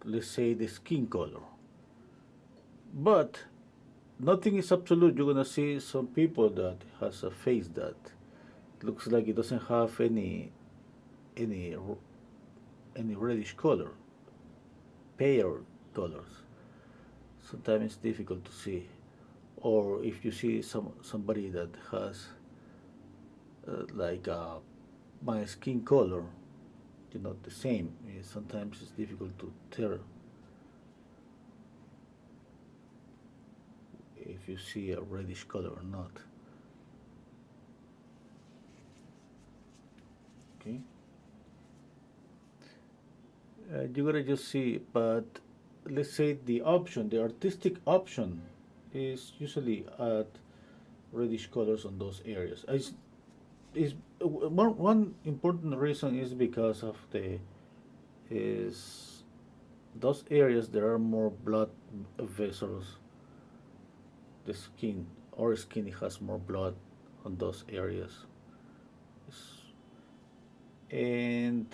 [SPEAKER 1] let's say, the skin color. But nothing is absolute. You're gonna see some people that has a face that looks like it doesn't have any any reddish color, pale colors. Sometimes it's difficult to see. Or if you see somebody that has like my skin color, not the same. Sometimes it's difficult to tell if you see a reddish color or not. Okay. You gotta just see, but let's say the artistic option, is usually add reddish colors on those areas. Is one important reason is because of the is those areas there are more blood vessels. The skin, our skin has more blood on those areas, and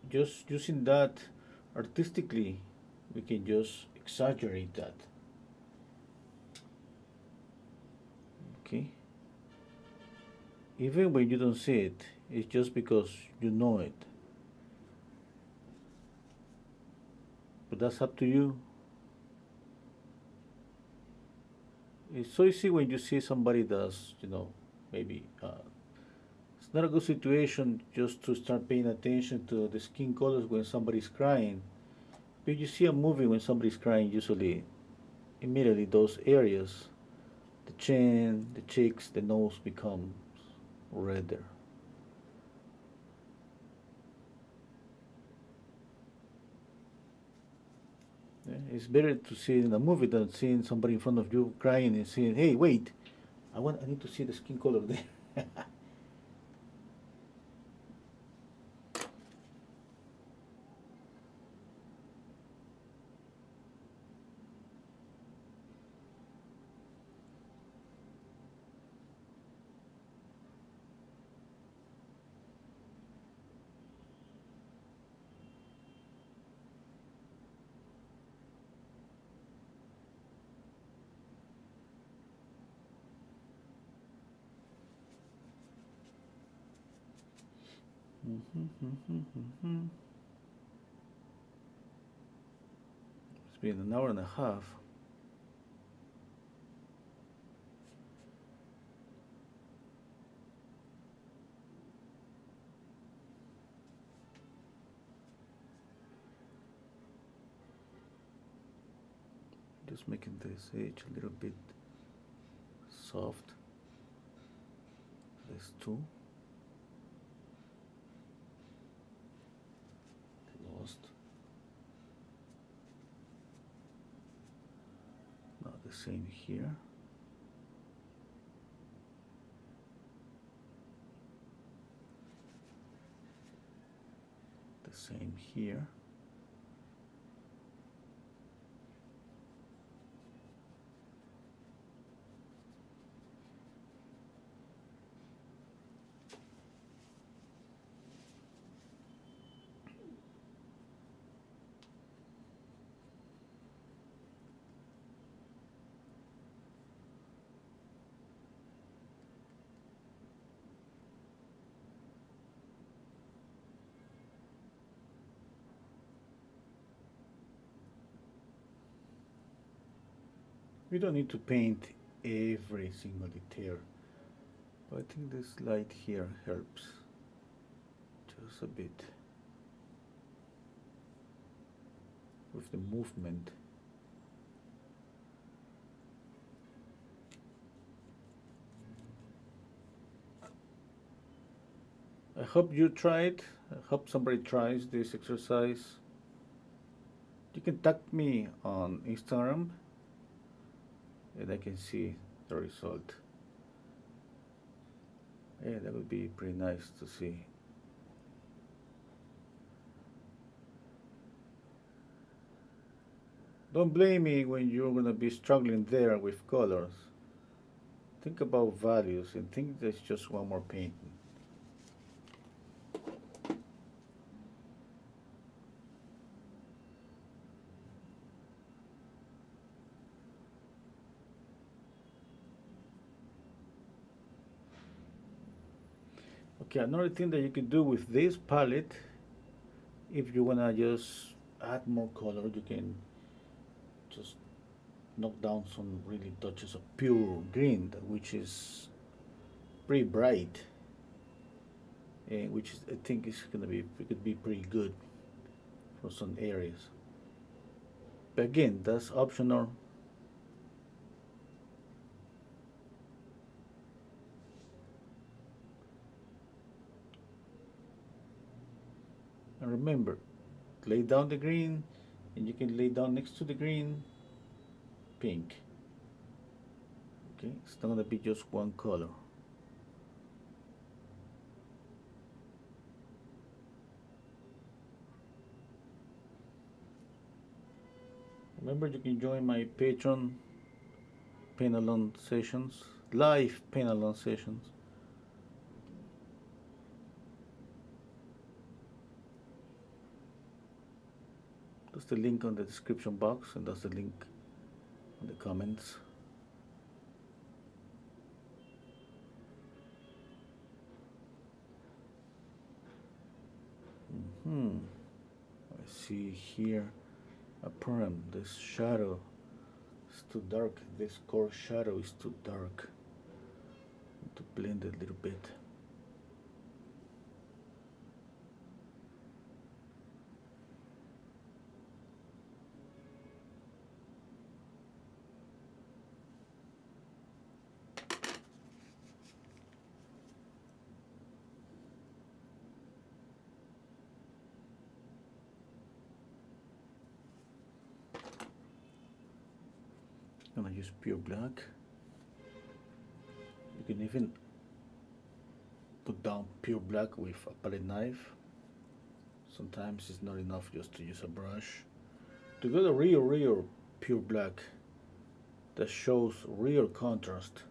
[SPEAKER 1] just using that artistically, we can just exaggerate that. Okay. Even when you don't see it, it's just because you know it. But that's up to you. It's so easy when you see somebody that's, maybe it's not a good situation just to start paying attention to the skin colors when somebody's crying. But you see a movie when somebody's crying, usually, immediately those areas, the chin, the cheeks, the nose becomes redder. Yeah, it's better to see in a movie than seeing somebody in front of you crying and saying, "Hey, wait, I need to see the skin color there." It's been an hour and a half. Just making this edge a little bit soft. There's two. Lost. Now the same here. The same here. We don't need to paint every single detail, but I think this light here helps just a bit with the movement. I hope you try it. I hope somebody tries this exercise. You can tag me on Instagram and I can see the result. Yeah, that would be pretty nice to see. Don't blame me when you're gonna be struggling there with colors. Think about values and think there's just one more painting. Okay, another thing that you can do with this palette, if you wanna just add more color, you can just knock down some really touches of pure green, which is pretty bright, and which is, I think is gonna be, it could be pretty good for some areas. But again, that's optional. And remember, lay down the green, and you can lay down next to the green pink. Okay, it's not gonna be just one color. Remember, you can join my Patreon paint-along sessions, live paint-along sessions. That's the link on the description box, and that's the link in the comments. I see here a problem. This shadow is too dark. This core shadow is too dark. To blend it a little bit. I'm gonna use pure black. You can even put down pure black with a palette knife. Sometimes it's not enough just to use a brush. To get a real pure black that shows real contrast.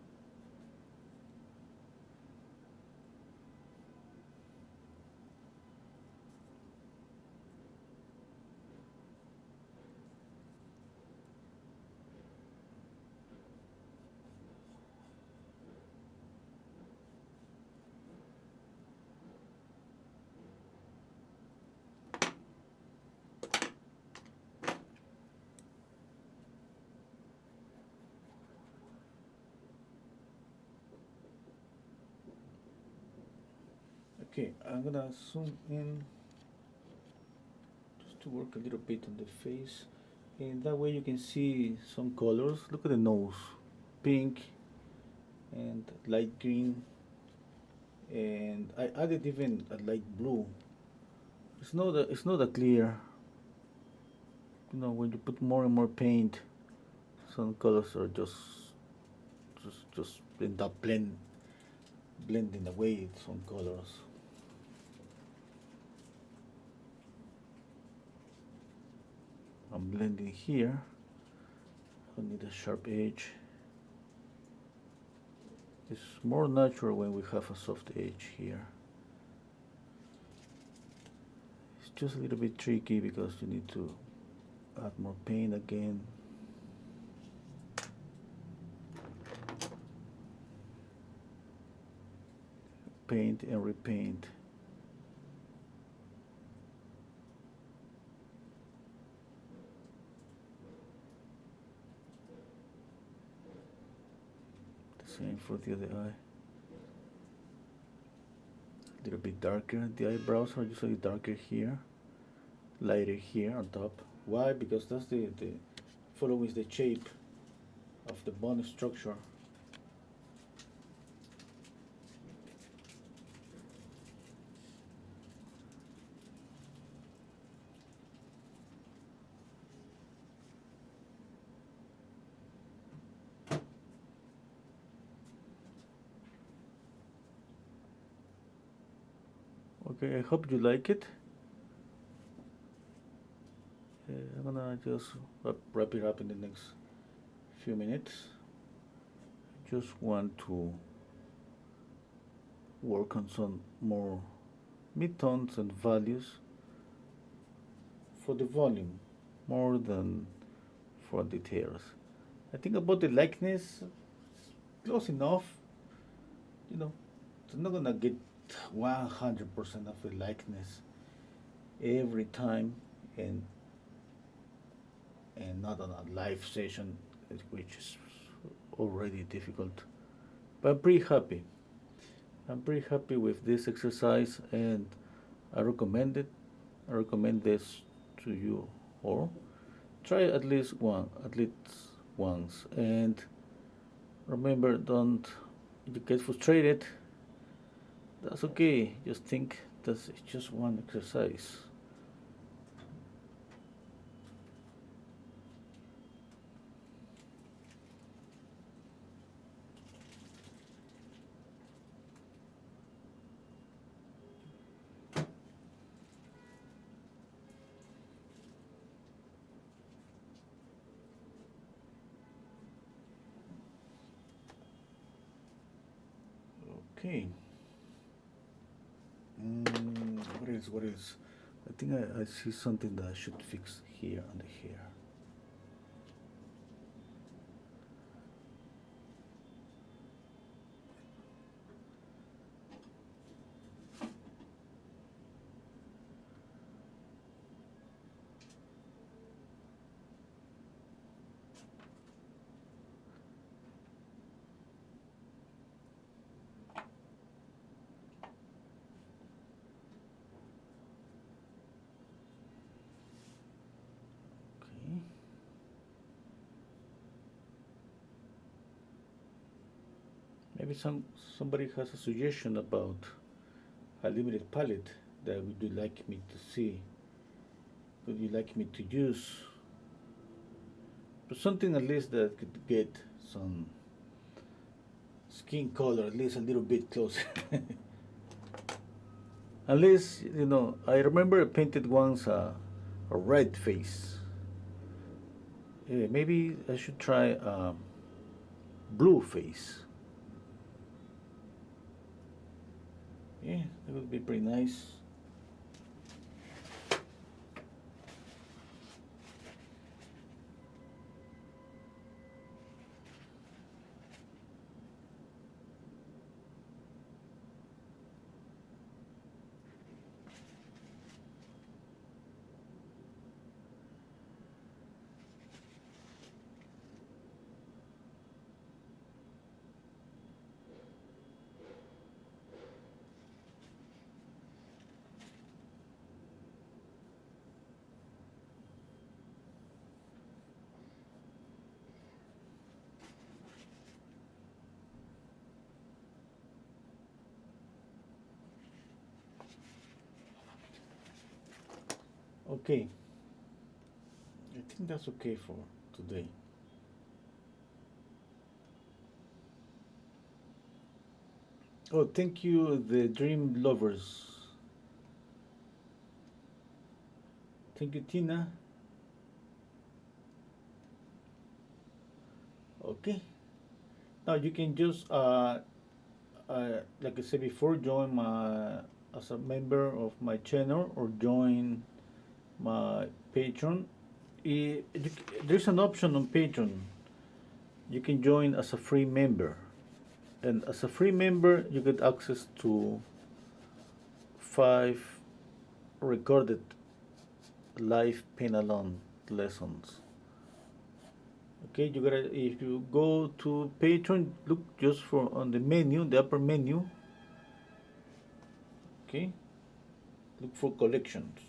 [SPEAKER 1] Okay, I'm gonna zoom in just to work a little bit on the face, and that way you can see some colors. Look at the nose, pink and light green, and I added even a light blue. It's not a clear. You know, when you put more and more paint, some colors are just end up blending away some colors. I'm blending here. I need a sharp edge. It's more natural when we have a soft edge here. It's just a little bit tricky because you need to add more paint again. Paint and repaint. The same for the other eye. A little bit darker. The eyebrows are usually darker here, lighter here on top. Why? Because that's the following the shape of the bone structure. Okay, I hope you like it. I'm gonna just wrap it up in the next few minutes. Just want to work on some more midtones and values for the volume more than for details. I think about the likeness, close enough. You know, it's not gonna get 100% of the likeness every time, and not on a live session, which is already difficult. But I'm pretty happy. I'm pretty happy with this exercise, and I recommend it. I recommend this to you all. Try at least once, and remember, don't you get frustrated. That's okay. Just think that it's just one exercise. Okay. What else? What else? I think I see something that I should fix here on the hair. Okay. Maybe somebody has a suggestion about a limited palette that would you like me to see? Would you like me to use? But something at least that could get some skin color, at least a little bit closer. At least, you know, I remember I painted once a red face. Yeah, maybe I should try a blue face. Yeah, that would be pretty nice. Okay, I think that's okay for today. Oh, thank you, the dream lovers. Thank you, Tina. Okay. Now you can just, like I said before, join my as a member of my channel or join my Patreon. There's an option on Patreon. You can join as a free member, and as a free member, you get access to 5 recorded live paint-along lessons. Okay, you gotta, if you go to Patreon, look just for on the menu, the upper menu. Okay, look for collections,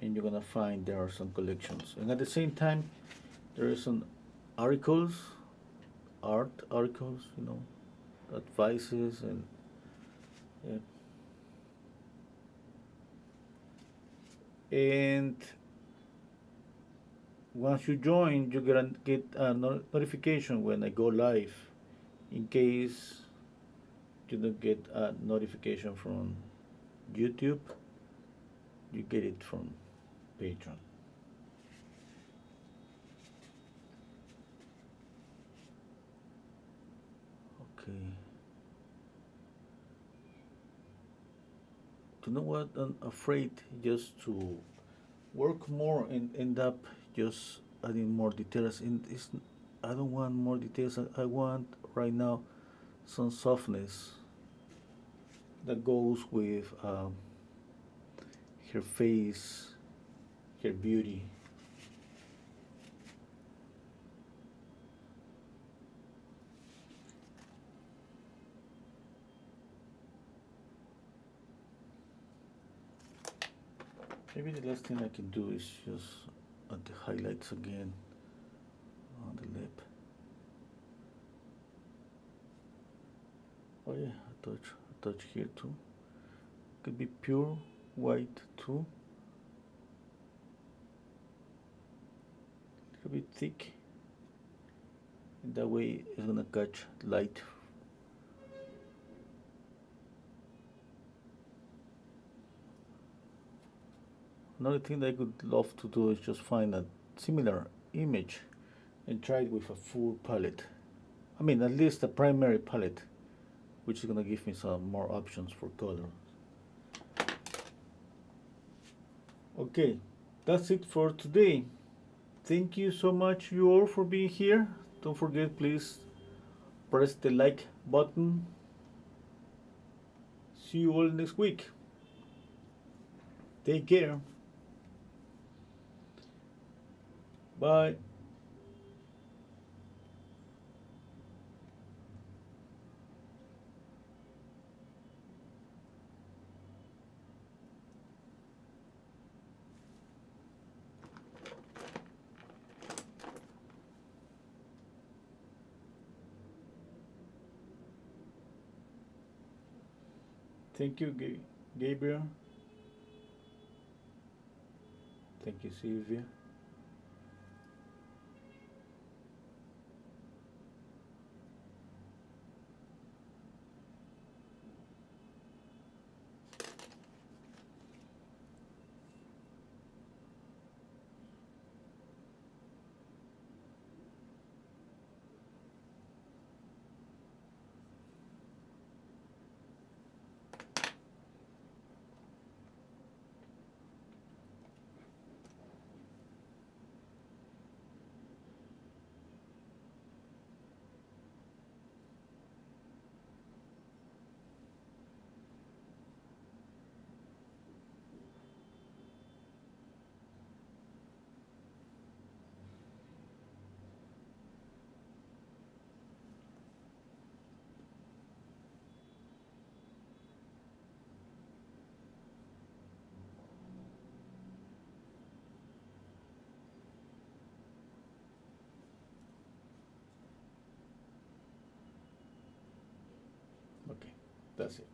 [SPEAKER 1] and you're gonna find there are some collections. And at the same time, there is some articles, art articles, advices and yeah. And once you join, you're gonna get a notification when I go live. In case you don't get a notification from YouTube, you get it from Patreon. Okay. You know what? I'm afraid just to work more and end up just adding more details. And I don't want more details. I want right now some softness that goes with her face, her beauty. Maybe the last thing I can do is just add the highlights again on the lip. Oh yeah, a touch here too. Could be pure white too. A bit thick. And that way it's gonna catch light. Another thing that I would love to do is just find a similar image and try it with a full palette. I mean, at least a primary palette, which is gonna give me some more options for color. Okay, that's it for today. Thank you so much, you all, for being here. Don't forget, please press the like button. See you all next week. Take care. Bye. Thank you, Gabriel. Thank you, Sylvia. Okay, that's it.